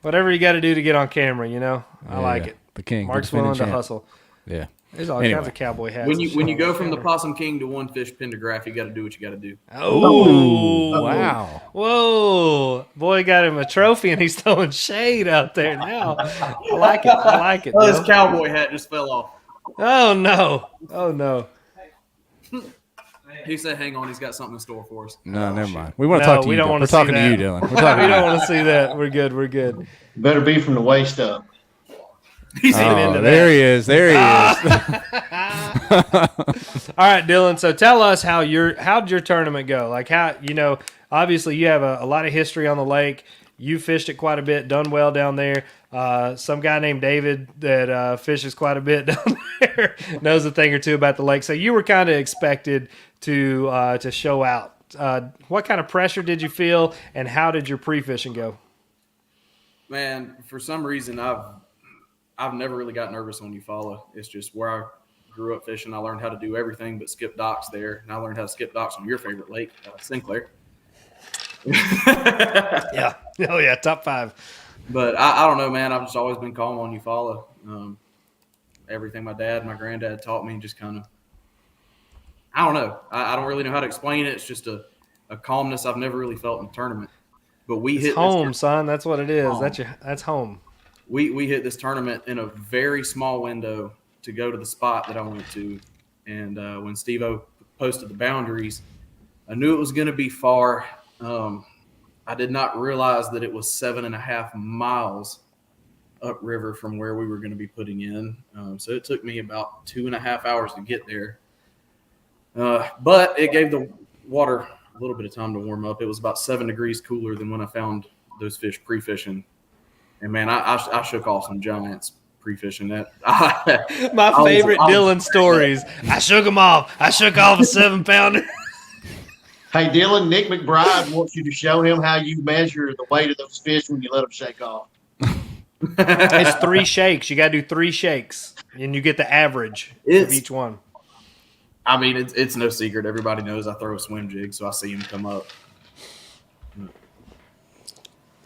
Whatever you got to do to get on camera, I like it. The king. Mark's the defending willing to champ. hustle. Yeah. There's all kinds of cowboy hats. when you go from the Possum King to One Fish Pendergraph, you got to do what you got to do. Oh, Wow. Whoa. Boy got him a trophy and he's throwing shade out there now. I like it. Oh, his Dylan. cowboy hat just fell off. Oh, no. He said, "Hang on, he's got something in store for us." No, never mind. We want to talk to we you. don't Dylan. wanna We're see talking that. to you, Dylan. We're We talking to don't you. want to see that. We're good. Better be from the waist up. He's Ain't Oh, into there that. he is. There he is. All right, Dylan. So tell us how'd your tournament go? Like how, obviously you have a lot of history on the lake. You fished it quite a bit, done well down there. Some guy named David that fishes quite a bit down there knows a thing or two about the lake. So you were kind of expected to show out. What kind of pressure did you feel, and how did your pre-fishing go? Man, for some reason, I've never really got nervous on Eufala. It's just where I grew up fishing. I learned how to do everything but skip docks there, and I learned how to skip docks on your favorite lake, Sinclair. Yeah. Oh yeah, top 5. But I don't know, man. I've just always been calm on Eufala. Everything my dad and my granddad taught me just kind of, I don't know. I don't really know how to explain it. It's just a calmness I've never really felt in a tournament. But we hit Home, son. That's what it is. Home. That's home. We hit this tournament in a very small window to go to the spot that I went to. And when Steve-O posted the boundaries, I knew it was going to be far. I did not realize that it was 7.5 miles upriver from where we were going to be putting in. So it took me about 2.5 hours to get there. But it gave the water a little bit of time to warm up. It was about 7 degrees cooler than when I found those fish pre-fishing. And, man, I shook off some giants pre-fishing that. My favorite Dylan stories. I shook them off. I shook off a 7-pounder. Hey, Dylan, Nick McBride wants you to show him how you measure the weight of those fish when you let them shake off. It's 3 shakes. You got to do 3 shakes, and you get the average of each one. I mean, it's no secret. Everybody knows I throw a swim jig, so I see them come up.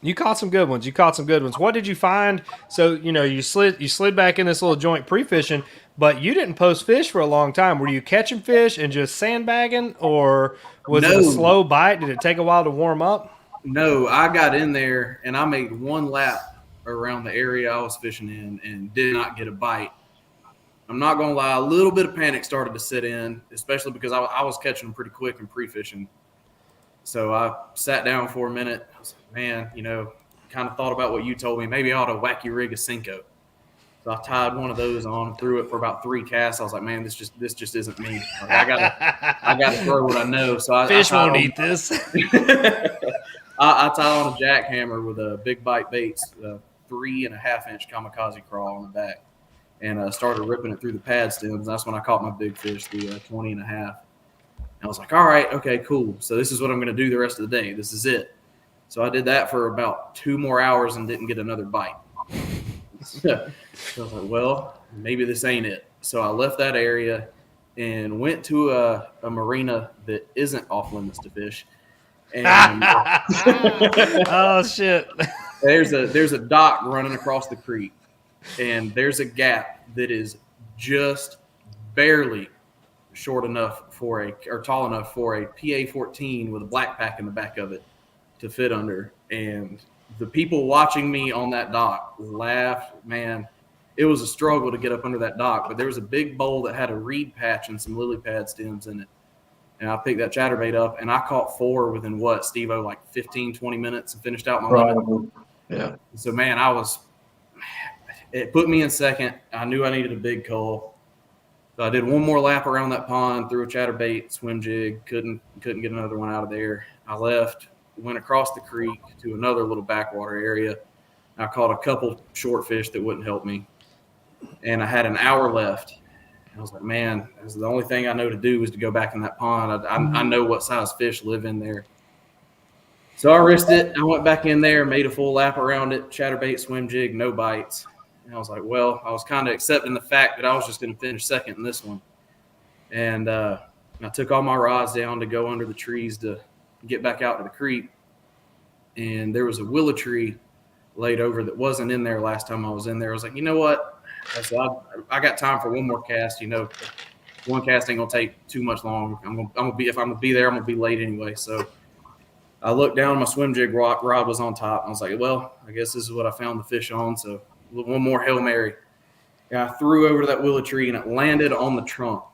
You caught some good ones. What did you find? So, you slid back in this little joint pre-fishing, but you didn't post fish for a long time. Were you catching fish and just sandbagging, or was it a slow bite? Did it take a while to warm up? No, I got in there, and I made 1 lap around the area I was fishing in and did not get a bite. I'm not going to lie, a little bit of panic started to set in, especially because I was catching them pretty quick and pre-fishing. So I sat down for a minute. I was like, man, kind of thought about what you told me. Maybe I ought to wacky rig a Cinco. So I tied one of those on, threw it for about 3 casts. I was like, man, this just isn't me. Like, I gotta throw what I know. So Fish won't eat this. I tied on a jackhammer with a big bite baits, 3.5-inch kamikaze crawl on the back, and started ripping it through the pad stems. That's when I caught my big fish, the 20.5. I was like, all right, okay, cool. So this is what I'm going to do the rest of the day. This is it. So I did that for about 2 more hours and didn't get another bite. So I was like, well, maybe this ain't it. So I left that area and went to a marina that isn't off limits to fish. And oh, shit. There's a dock running across the creek, and there's a gap that is just barely tall enough for a PA-14 with a black pack in the back of it to fit under. And the people watching me on that dock laughed. Man, it was a struggle to get up under that dock, but there was a big bowl that had a reed patch and some lily pad stems in it. And I picked that chatterbait up, and I caught 4 within Steve-O, like 15, 20 minutes, and finished out my limit. Yeah. So, man, it put me in second. I knew I needed a big cull. So I did 1 more lap around that pond, threw a chatterbait, swim jig, couldn't get another one out of there. I left, went across the creek to another little backwater area. I caught a couple short fish that wouldn't help me. And I had an hour left. I was like, man, this is the only thing I know to do is to go back in that pond. I know what size fish live in there. So I risked it. I went back in there, made a full lap around it, chatterbait, swim jig, no bites. And I was like, well, I was kind of accepting the fact that I was just going to finish second in this one. And I took all my rods down to go under the trees to get back out to the creek. And there was a willow tree laid over that wasn't in there last time I was in there. I was like, you know what? I said, I got time for 1 more cast. 1 cast ain't gonna take too much long. If I'm gonna be there, I'm gonna be late anyway. So I looked down, my swim jig rod was on top. I was like, well, I guess this is what I found the fish on. So 1 more Hail Mary. And I threw over to that willow tree, and it landed on the trunk.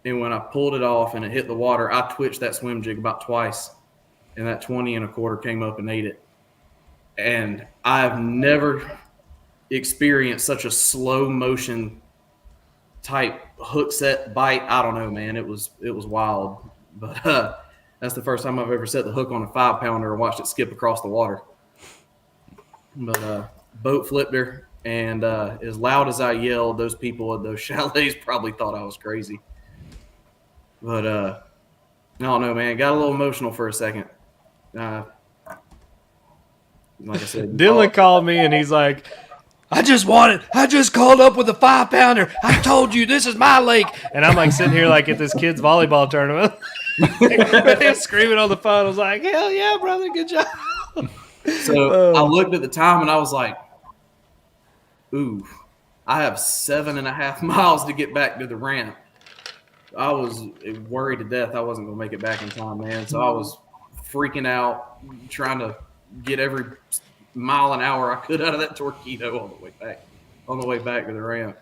And when I pulled it off and it hit the water, I twitched that swim jig about twice, and that 20.25 came up and ate it. And I've never experienced such a slow motion type hook set bite. I don't know, man. It was wild. But that's the first time I've ever set the hook on a 5-pounder and watched it skip across the water. But boat flipped her, and as loud as I yelled, those people at those chalets probably thought I was crazy. But I don't know, man. Got a little emotional for a second. Like I said, Dylan called me, and he's like, I just called up with a 5-pounder. I told you this is my lake. And I'm like sitting here like at this kid's volleyball tournament. Him screaming on the phone. I was like, hell yeah, brother, good job. So I looked at the time and I was like, ooh, I have 7.5 miles to get back to the ramp. I was worried to death I wasn't going to make it back in time, man. So I was freaking out, trying to get every mile an hour I could out of that torpedo on the way back to the ramp.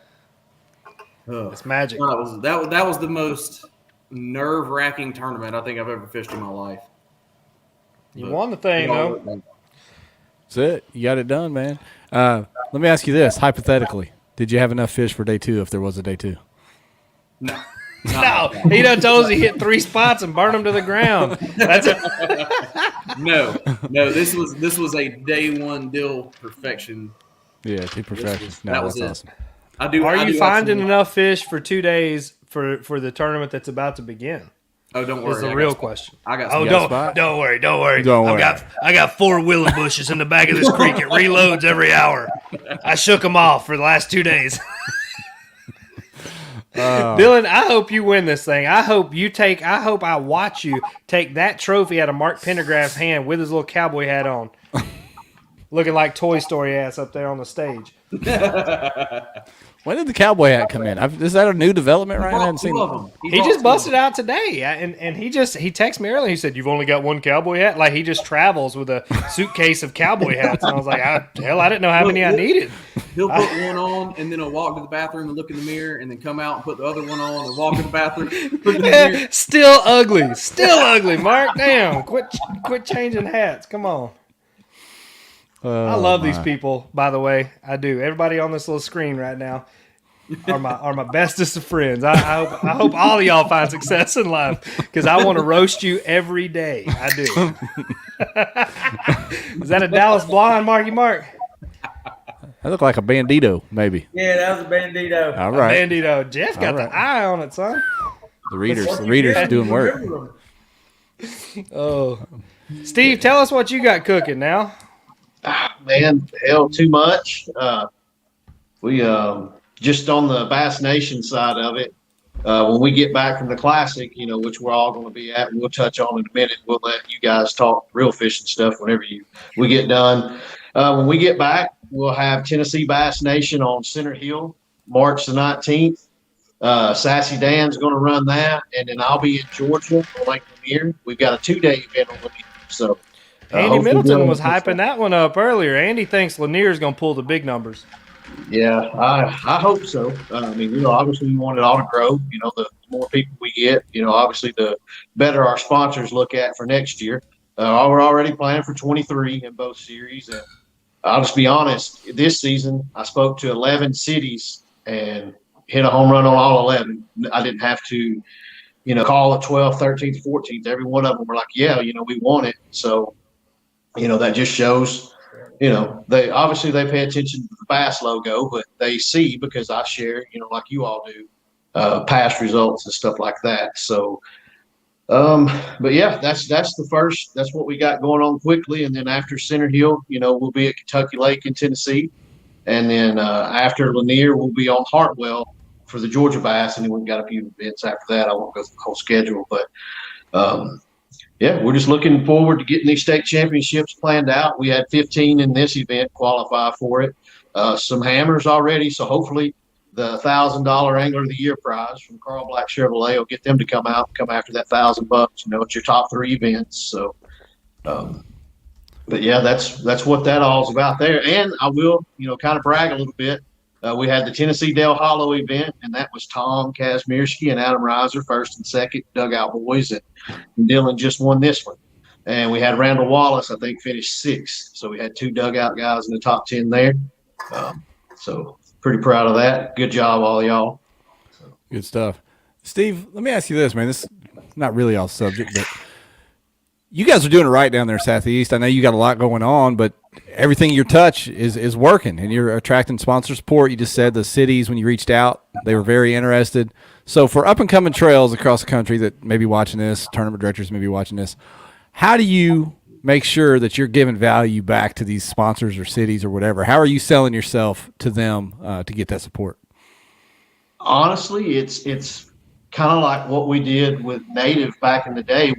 It's magic. That was the most nerve-wracking tournament I think I've ever fished in my life. You won the thing, though. That's it. You got it done, man. Let me ask you this. Hypothetically, did you have enough fish for day 2 if there was a day 2? No. No, he done told us he hit 3 spots and burned them to the ground. That's No. This was a day one deal perfection. Yeah, to perfection. That was that's it. awesome. Are you have finding some- enough fish for 2 days for the tournament that's about to begin? Oh, don't worry. Is the I got real some- question. I got. Oh, some don't spot? worry. Don't worry. I got 4 willow bushes in the back of this creek. It reloads every hour. I shook them off for the last 2 days. Dylan, I hope you win this thing. I hope I watch you take that trophy out of Mark Pendergraft's hand with his little cowboy hat on. Looking like Toy Story ass up there on the stage. When did the cowboy hat come in? Is that a new development right now? I haven't seen Two it. of them. He just busted out today, and he texted me earlier. He said, "You've only got 1 cowboy hat." Like he just travels with a suitcase of cowboy hats. And I was like, I didn't know how many I needed. He'll put one on and then he'll walk to the bathroom and look in the mirror and then come out and put the other one on and walk to the bathroom. Look in the mirror. Still ugly, Mark. Damn, quit changing hats. Come on. I love these people, by the way. I do. Everybody on this little screen right now are my bestest of friends. I hope all of y'all find success in life because I want to roast you every day. I do. Is that a Dallas blonde, Marky Mark? I look like a bandito, maybe. Yeah, that was a bandito. All right. Bandito. Jeff got the eye on it, son. The readers doing work. Oh, Steve, tell us what you got cooking now. Man, hell, too much. We just on the Bass Nation side of it. When we get back from the Classic, which we're all going to be at, and we'll touch on in a minute. We'll let you guys talk real fishing stuff whenever we get done. When we get back, we'll have Tennessee Bass Nation on Center Hill, March the 19th. Sassy Dan's going to run that, and then I'll be in Georgia on Lake Lanier. We've got a 2-day event on Lanier, so. Andy Middleton was hyping that one up earlier. Andy thinks Lanier's going to pull the big numbers. Yeah, I hope so. Obviously we want it all to grow. The more people we get, obviously the better our sponsors look at for next year. We're already planning for 23 in both series. And I'll just be honest, this season I spoke to 11 cities and hit a home run on all 11. I didn't have to, call it 12th, 13th, 14th. Every one of them were like, yeah, we want it. So, that just shows, they obviously they pay attention to the Bass logo, but they see because I share, like you all do, past results and stuff like that. So, but yeah, that's the first. That's what we got going on quickly, and then after Center Hill, we'll be at Kentucky Lake in Tennessee, and then after Lanier, we'll be on Hartwell for the Georgia Bass, and then we've got a few events after that. I won't go through the whole schedule, but. Yeah, we're just looking forward to getting these state championships planned out. We had 15 in this event qualify for it. Some hammers already, so hopefully the $1,000 Angler of the Year prize from Carl Black Chevrolet will get them to come out and come after that $1,000. It's your top 3 events. So, but yeah, that's what that all's about there. And I will, kind of brag a little bit. We had the Tennessee Dale Hollow event, and that was Tom Kazmierski and Adam Reiser, first and second, Dugout boys, and Dylan just won this one. And we had Randall Wallace, I think, finished 6th. So we had 2 Dugout guys in the top 10 there. So pretty proud of that. Good job, all y'all. Good stuff. Steve, let me ask you this, man. This is not really off subject, but you guys are doing it right down there Southeast. I know you got a lot going on, but everything you touch is working, and you're attracting sponsor support. You just said the cities, when you reached out, they were very interested. So for up-and-coming trails across the country that may be watching this, tournament directors may be watching this, how do you make sure that you're giving value back to these sponsors or cities or whatever? How are you selling yourself to them to get that support? Honestly, it's kind of like what we did with Native back in the day.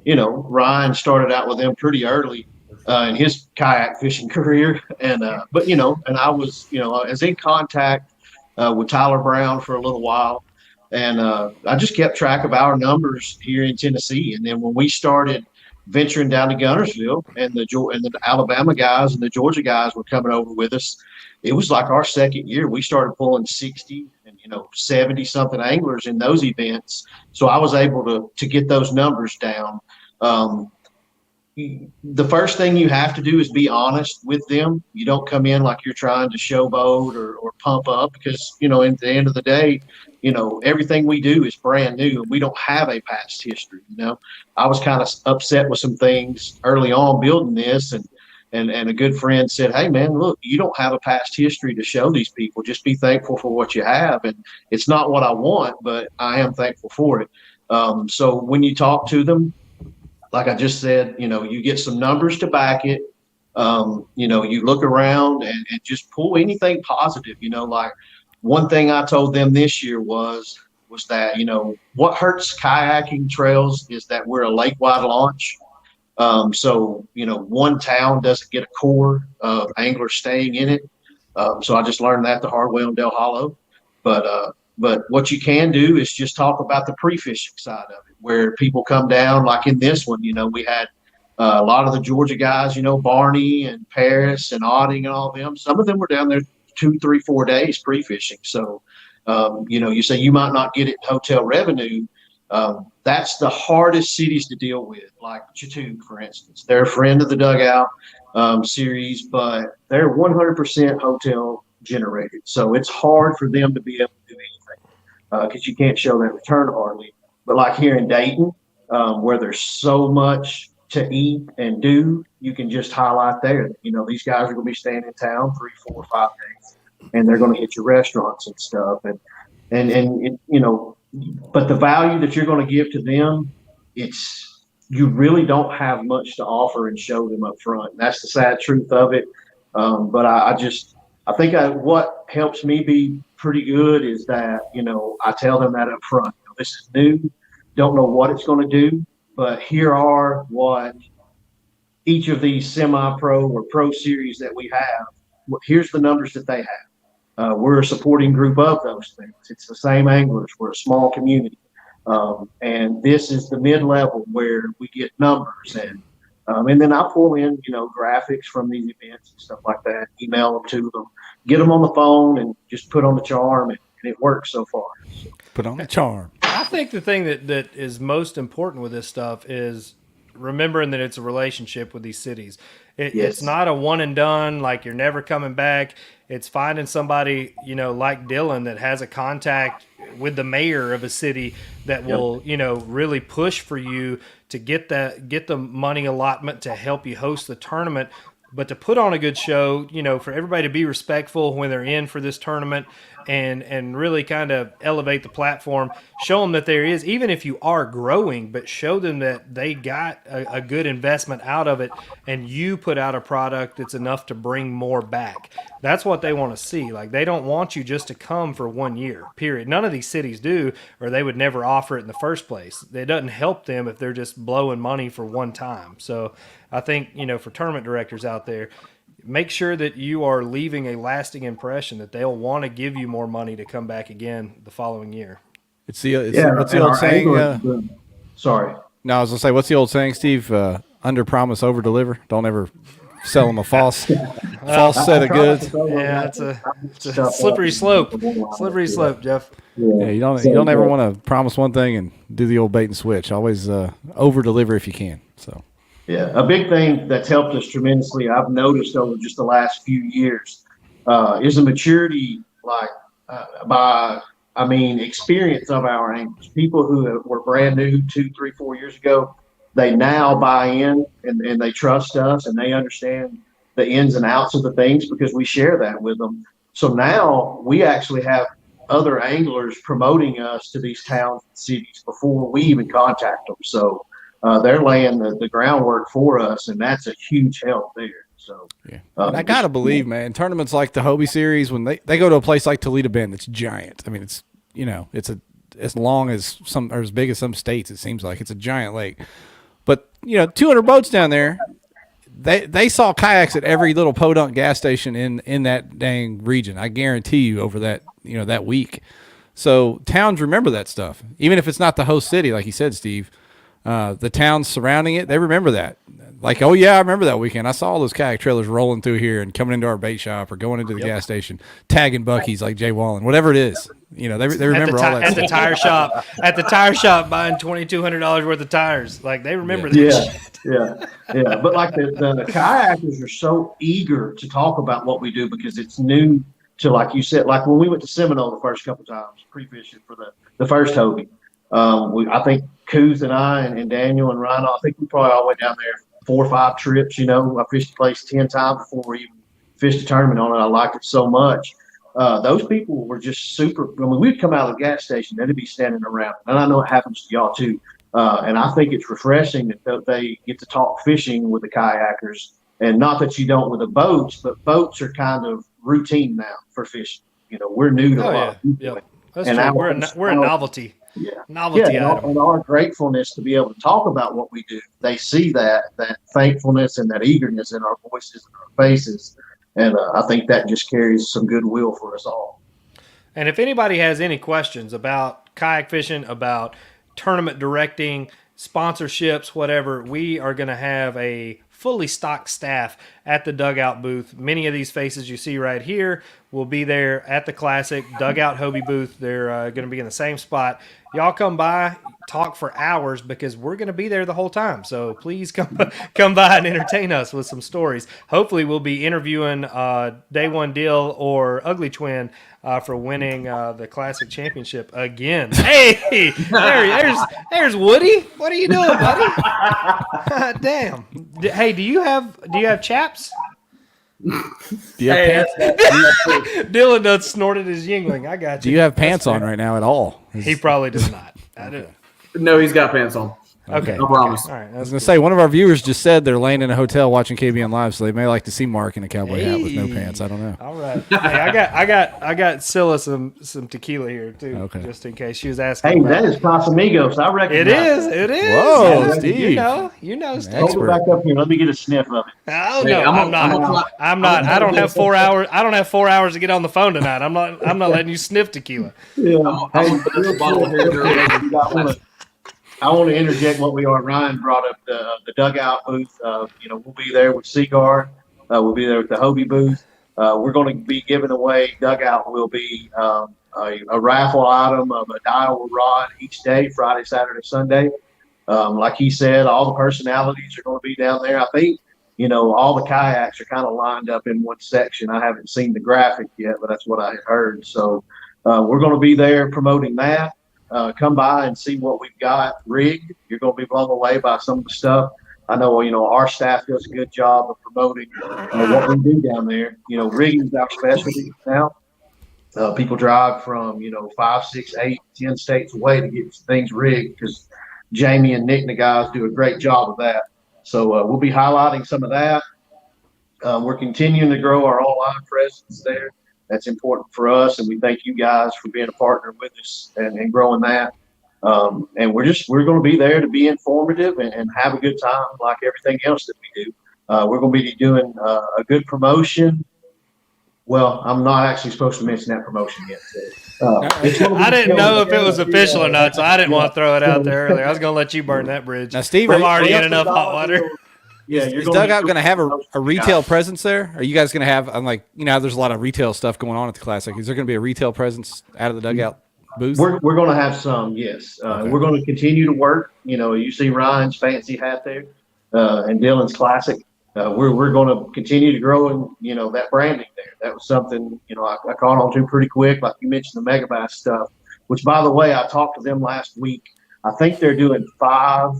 Ryan started out with them pretty early in his kayak fishing career. And I was, as in contact with Tyler Brown for a little while. And I just kept track of our numbers here in Tennessee. And then when we started venturing down to Guntersville and the Alabama guys and the Georgia guys were coming over with us, it was like our second year. We started pulling 60 and 70 something anglers in those events. So I was able to get those numbers down. The first thing you have to do is be honest with them. You don't come in like you're trying to showboat or pump up because, at the end of the day, everything we do is brand new and we don't have a past history. I was kind of upset with some things early on building this, and a good friend said, "Hey man, look, you don't have a past history to show these people. Just be thankful for what you have." And it's not what I want, but I am thankful for it. So when you talk to them, like I just said, you get some numbers to back it. You look around and just pull anything positive. Like one thing I told them this year was that, what hurts kayaking trails is that we're a lake-wide launch. So one town doesn't get a core of anglers staying in it. So I just learned that the hard way on Del Hollow. But what you can do is just talk about the pre-fishing side of it, where people come down. Like in this one, we had a lot of the Georgia guys, Barney and Paris and Otting and all of them. Some of them were down there 2, 3, 4 days pre-fishing. So, you say you might not get it in hotel revenue. That's the hardest cities to deal with, like Chattooga, for instance. They're a friend of the Dugout series, but they're 100% hotel generated. So it's hard for them to be able to do anything because you can't show that return hardly. But like here in Dayton, where there's so much to eat and do, you can just highlight there. These guys are going to be staying in town 3, 4, 5 days, and they're going to hit your restaurants and stuff. But the value that you're going to give to them, you really don't have much to offer and show them up front. And that's the sad truth of it. But I think what helps me be pretty good is that, I tell them that up front. This is new, don't know what it's going to do, but here are what each of these semi-pro or pro series that we have. Here's the numbers that they have. We're a supporting group of those things. It's the same anglers. We're a small community. And this is the mid-level where we get numbers. And then I pull in, graphics from these events and stuff like that, email them to them, get them on the phone and just put on the charm. And it works so far. Put on the charm. I think the thing that is most important with this stuff is remembering that it's a relationship with these cities. It's not a one and done, like you're never coming back. It's finding somebody, like Dylan that has a contact with the mayor of a city that will, really push for you to get the money allotment to help you host the tournament, but to put on a good show, for everybody to be respectful when they're in for this tournament and really kind of elevate the platform, show them that there is, even if you are growing, but show them that they got a good investment out of it and you put out a product that's enough to bring more back. That's what they want to see. Like, they don't want you just to come for 1 year, period. None of these cities do, or they would never offer it in the first place. It doesn't help them if they're just blowing money for one time. So I think, for tournament directors out there, make sure that you are leaving a lasting impression that they'll want to give you more money to come back again the following year. What's the old saying? Sorry. No, I was going to say, what's the old saying, Steve? Under promise, over deliver. Don't ever sell them a false set of goods. Yeah, it's a slippery slope. Slippery slope, Jeff. Yeah, you don't ever want to promise one thing and do the old bait and switch. Always over deliver if you can. So. Yeah, a big thing that's helped us tremendously, I've noticed over just the last few years, is the maturity, experience of our anglers. People who were brand new 2, 3, 4 years ago, they now buy in and they trust us and they understand the ins and outs of the things because we share that with them. So now we actually have other anglers promoting us to these towns and cities before we even contact them. So they're laying the groundwork for us, and that's a huge help there. So yeah, I gotta believe, man, tournaments like the Hobie Series, when they go to a place like Toledo Bend, it's giant. I mean, it's as long as some or as big as some states. It seems like it's a giant lake, but 200 boats down there. They saw kayaks at every little podunk gas station in that dang region. I guarantee you over that that week. So towns remember that stuff, even if it's not the host city, like you said, Steve. The towns surrounding it, they remember that. Like, oh yeah, I remember that weekend. I saw all those kayak trailers rolling through here and coming into our bait shop or going into the gas station, tagging Buc-ee's like Jay Wallen, whatever it is. They remember all that. At the tire shop, buying $2,200 worth of tires. Like, they remember that shit. Yeah. But like the kayakers are so eager to talk about what we do because it's new to, like you said, like when we went to Seminole the first couple times, pre-fishing for the first Hobie. I think Kooth and I and Daniel and Rhino, I think we probably all went down there 4 or 5 trips. You know, I fished the place 10 times before we even fished a tournament on it. I liked it so much. Those people were just super. I mean, we'd come out of the gas station, they'd be standing around, and I know it happens to y'all too. And I think it's refreshing that they get to talk fishing with the kayakers, and not that you don't with the boats, but boats are kind of routine now for fishing. You know, we're new to a lot of people. Yep. That's true. We're a novelty. Yeah. Novelty item. And our gratefulness to be able to talk about what we do. They see that thankfulness and that eagerness in our voices and our faces. And I think that just carries some goodwill for us all. And if anybody has any questions about kayak fishing, about tournament directing, sponsorships, whatever, we are going to have a fully stocked staff at the Dugout booth. Many of these faces you see right here will be there at the Classic Dugout Hobie booth. They're going to be in the same spot. Y'all come by, talk for hours, because we're going to be there the whole time. So please come by and entertain us with some stories. Hopefully we'll be interviewing Day One Deal or Ugly Twin for winning the Classic Championship again. Hey, there's Woody. What are you doing, buddy? Damn. Hey, do you have chaps? Do you have pants? Dylan done snorted his Yingling. I got you. Do you have pants on right now at all? He probably does not. I do. No, he's got pants on. Okay. No promise. All right. I was going to say, one of our viewers just said they're laying in a hotel watching KBN Live, so they may like to see Mark in a cowboy hat with no pants. I don't know. All right. Hey, I got Scylla some tequila here too, just in case she was asking. Hey, about that is Casamigos. I recognize It is. Whoa, Yeah, Steve. You know, Steve. Hold it back up here. Let me get a sniff of it. Oh no, I'm not. I don't have 4 hours. I don't have 4 hours to get on the phone tonight. I'm not letting you sniff tequila. Yeah. I want to interject what we are. Ryan brought up the Dugout booth. We'll be there with Seaguard. We'll be there with the Hobie booth. We're going to be giving away. Dugout will be a raffle item of a dial rod each day, Friday, Saturday, Sunday. Like he said, all the personalities are going to be down there. I think, all the kayaks are kind of lined up in one section. I haven't seen the graphic yet, but that's what I had heard. So we're going to be there promoting that. Come by and see what we've got rigged. You're going to be blown away by some of the stuff. I know, our staff does a good job of promoting what we do down there. Rigging is our specialty now. People drive from, 5, 6, 8, 10 states away to get things rigged because Jamie and Nick and the guys do a great job of that. So we'll be highlighting some of that. We're continuing to grow our online presence there. That's important for us, and we thank you guys for being a partner with us and growing that. And we're going to be there to be informative and have a good time like everything else that we do. We're going to be doing a good promotion. Well, I'm not actually supposed to mention that promotion yet. So, I didn't know if it was official or not, so I didn't want to throw it out there earlier. I was going to let you burn that bridge. Now, Steve, I'm already in enough hot water. Yeah, is Dugout going to have a retail presence there? Are you guys going to have, there's a lot of retail stuff going on at the Classic. Is there going to be a retail presence out of the Dugout booth? We're going to have some, yes. Okay. We're going to continue to work. You see Ryan's fancy hat there and Dylan's Classic. We're going to continue to grow and, that branding there. That was something, I caught on to pretty quick, like you mentioned the Mega Bass stuff, which, by the way, I talked to them last week. I think they're doing five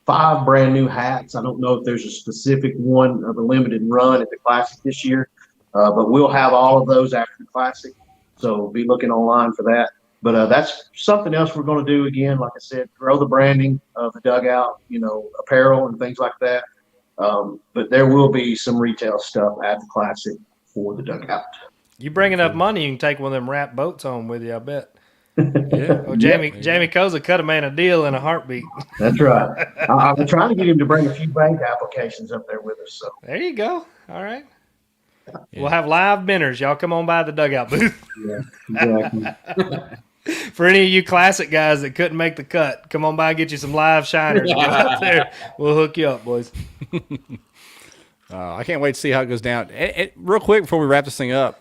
brand new hats. I don't know if there's a specific one of a limited run at the Classic this year, but we'll have all of those after the Classic. So be looking online for that. But that's something else we're going to do again. Like I said, grow the branding of the Dugout, apparel and things like that. But there will be some retail stuff at the Classic for the Dugout. You bring enough money, you can take one of them wrapped boats home with you, I bet. Yeah. Oh, Jamie Koza cut a man a deal in a heartbeat. That's right. I'm trying to get him to bring a few bank applications up there with us. So there you go. All right. Yeah. We'll have live binners. Y'all come on by the Dugout booth. Yeah, exactly. For any of you Classic guys that couldn't make the cut, come on by and get you some live shiners. Get out there. We'll hook you up, boys. I can't wait to see how it goes down. Real quick before we wrap this thing up,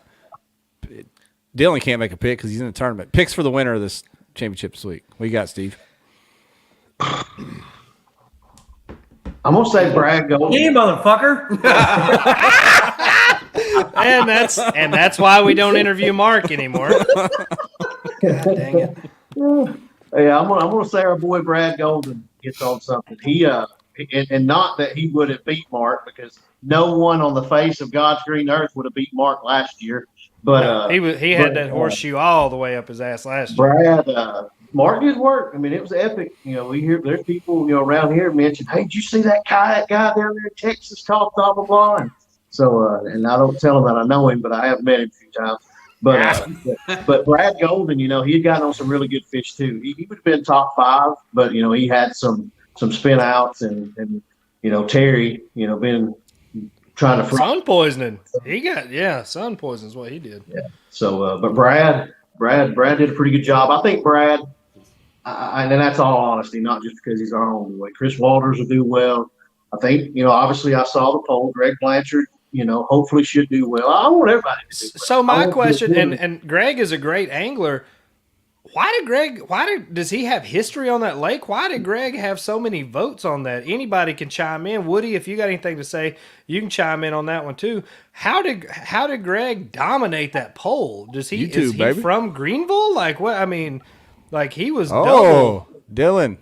Dylan can't make a pick because he's in the tournament. Picks for the winner of this championship this week. What you got, Steve? I'm going to say Brad Gold. Hey, motherfucker. And that's why we don't interview Mark anymore. God dang it. Yeah, I'm gonna say our boy Brad Golden gets on something. And not that he would have beat Mark, because no one on the face of God's green earth would have beat Mark last year. But he had that horseshoe all the way up his ass last year. Brad, Mark did work. I mean, it was epic. We hear there's people around here mention, "Hey, did you see that kayak guy down there in Texas called blah blah blah?" And so, and I don't tell him that I know him, but I have met him a few times. But Brad Golden, he had gotten on some really good fish too. He would have been top 5, but he had some spin outs and Terry, been trying to sun poisoning. He got sun poisoning is what he did. Yeah. So, but Brad did a pretty good job. I think Brad, and that's all honesty, not just because he's our homeboy. Chris Walters will do well. I think obviously I saw the poll. Greg Blanchard, hopefully should do well. I want everybody to do well. So my question, and Greg is a great angler. Does he have history on that lake? Why did Greg have so many votes on that? Anybody can chime in. Woody, if you got anything to say, you can chime in on that one too. How did Greg dominate that poll? Is he from Greenville? Like what? I mean, like he was. Oh, Dylan.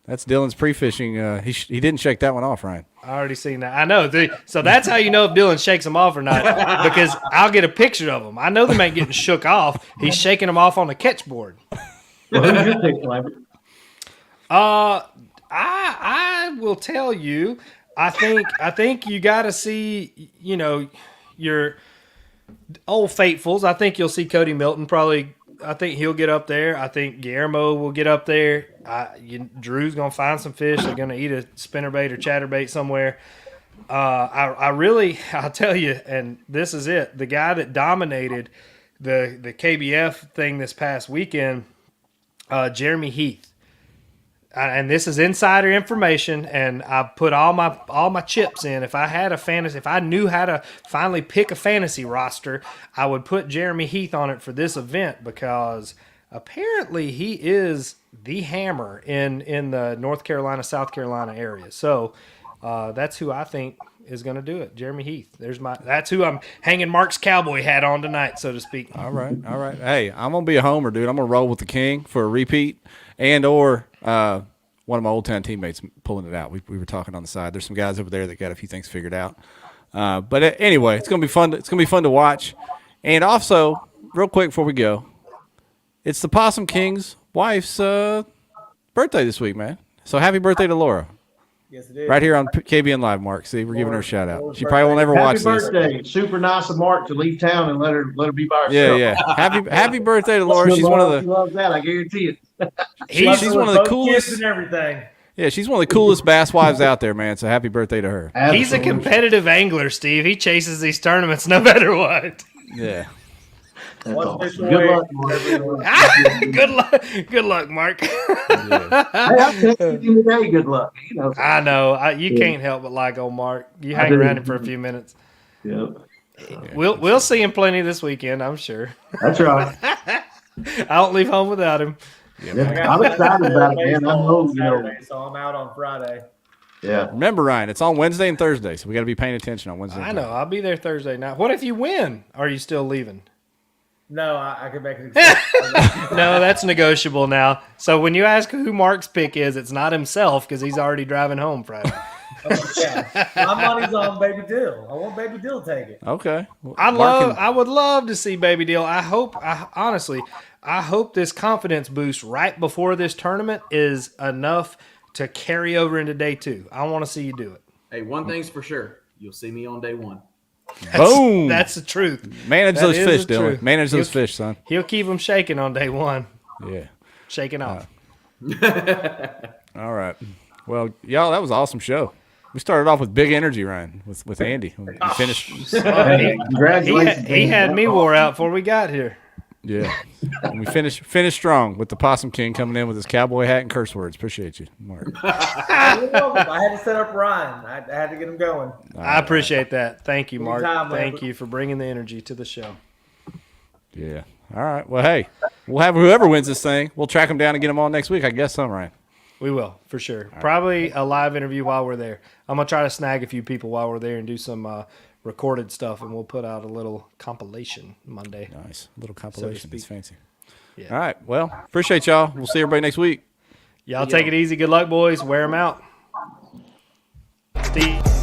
That's Dylan's pre-fishing. He didn't shake that one off, Ryan. I already seen that. I know. So that's how you know if Dylan shakes them off or not, because I'll get a picture of them. I know them ain't getting shook off. He's shaking them off on the catch board. Well, who's your pick, Lambert? I will tell you. I think you got to see, your old faithfuls. I think you'll see Cody Milton probably. I think he'll get up there. I think Guillermo will get up there. Drew's going to find some fish. They're going to eat a spinnerbait or chatterbait somewhere. I'll tell you, and this is it, the guy that dominated the KBF thing this past weekend, Jeremy Heath. And this is insider information, and I put all my chips in. If I knew how to finally pick a fantasy roster, I would put Jeremy Heath on it for this event, because apparently he is the hammer in the North Carolina, South Carolina area. So that's who I think is going to do it, Jeremy Heath. That's who I'm hanging Mark's cowboy hat on tonight, so to speak. All right. Hey, I'm gonna be a homer, dude. I'm gonna roll with the king for a repeat, or one of my old town teammates pulling it out. We were talking on the side. There's some guys over there that got a few things figured out. But anyway, it's gonna be fun. It's gonna be fun to watch. And also, real quick before we go, it's the Possum King's wife's birthday this week, man. So happy birthday to Laura. Yes, it is. Right here on KBN Live, Mark. See, we're giving her a shout out. She probably will never watch this. Happy birthday! Super nice of Mark to leave town and let her be by herself. Yeah. Happy birthday to Laura. She's one of the. She loves that. I guarantee it. She's one of the coolest and everything. Yeah, she's one of the coolest bass wives out there, man. So happy birthday to her. Absolutely. He's a competitive angler, Steve. He chases these tournaments no matter what. Yeah. That's One awesome. fish Good away. luck, Mark. Good luck, Mark. Hey, I texted you today. Good luck. I know. You can't help but like old Mark. You hang around him for a few minutes. Yep. We'll see him plenty this weekend, I'm sure. That's right. I don't leave home without him. Yeah, I'm excited about it, man. I know, Saturday, so I'm out on Friday. Yeah. Remember, Ryan, it's on Wednesday and Thursday, so we got to be paying attention on Wednesday. I know. I'll be there Thursday night. What if you win? Are you still leaving? No, I could make it. No, that's negotiable now. So when you ask who Mark's pick is, it's not himself, because he's already driving home Friday. Yeah. My money's on Baby Dill. I want Baby Dill to take it. Okay. Well, I would love to see Baby Deal. Honestly, I hope this confidence boost right before this tournament is enough to carry over into day 2. I want to see you do it. Hey, one thing's for sure. You'll see me on day 1. Boom. That's the truth. Manage That those is fish, the Dylan. truth. Manage those fish, son. He'll keep them shaking on day 1. Yeah. Shaking off. All right. Well, y'all, that was an awesome show. We started off with big energy, Ryan, with Andy. We finished. Congratulations. He had me wore out before we got here. Yeah. And we finished strong with the Possum King coming in with his cowboy hat and curse words. Appreciate you, Mark. I had to set up Ryan. I had to get him going. I appreciate that. Thank you, Mark. Anytime, Thank Lambert. you for bringing the energy to the show. Yeah. All right. Well, hey, we'll have whoever wins this thing. We'll track them down and get them on next week. I guess so, Ryan. We will, for sure. Probably a live interview while we're there. I'm going to try to snag a few people while we're there and do some recorded stuff, and we'll put out a little compilation Monday. Nice. A little compilation. That's fancy. Yeah. All right. Well, appreciate y'all. We'll see everybody next week. Y'all take it easy. Good luck, boys. Wear them out. Steve.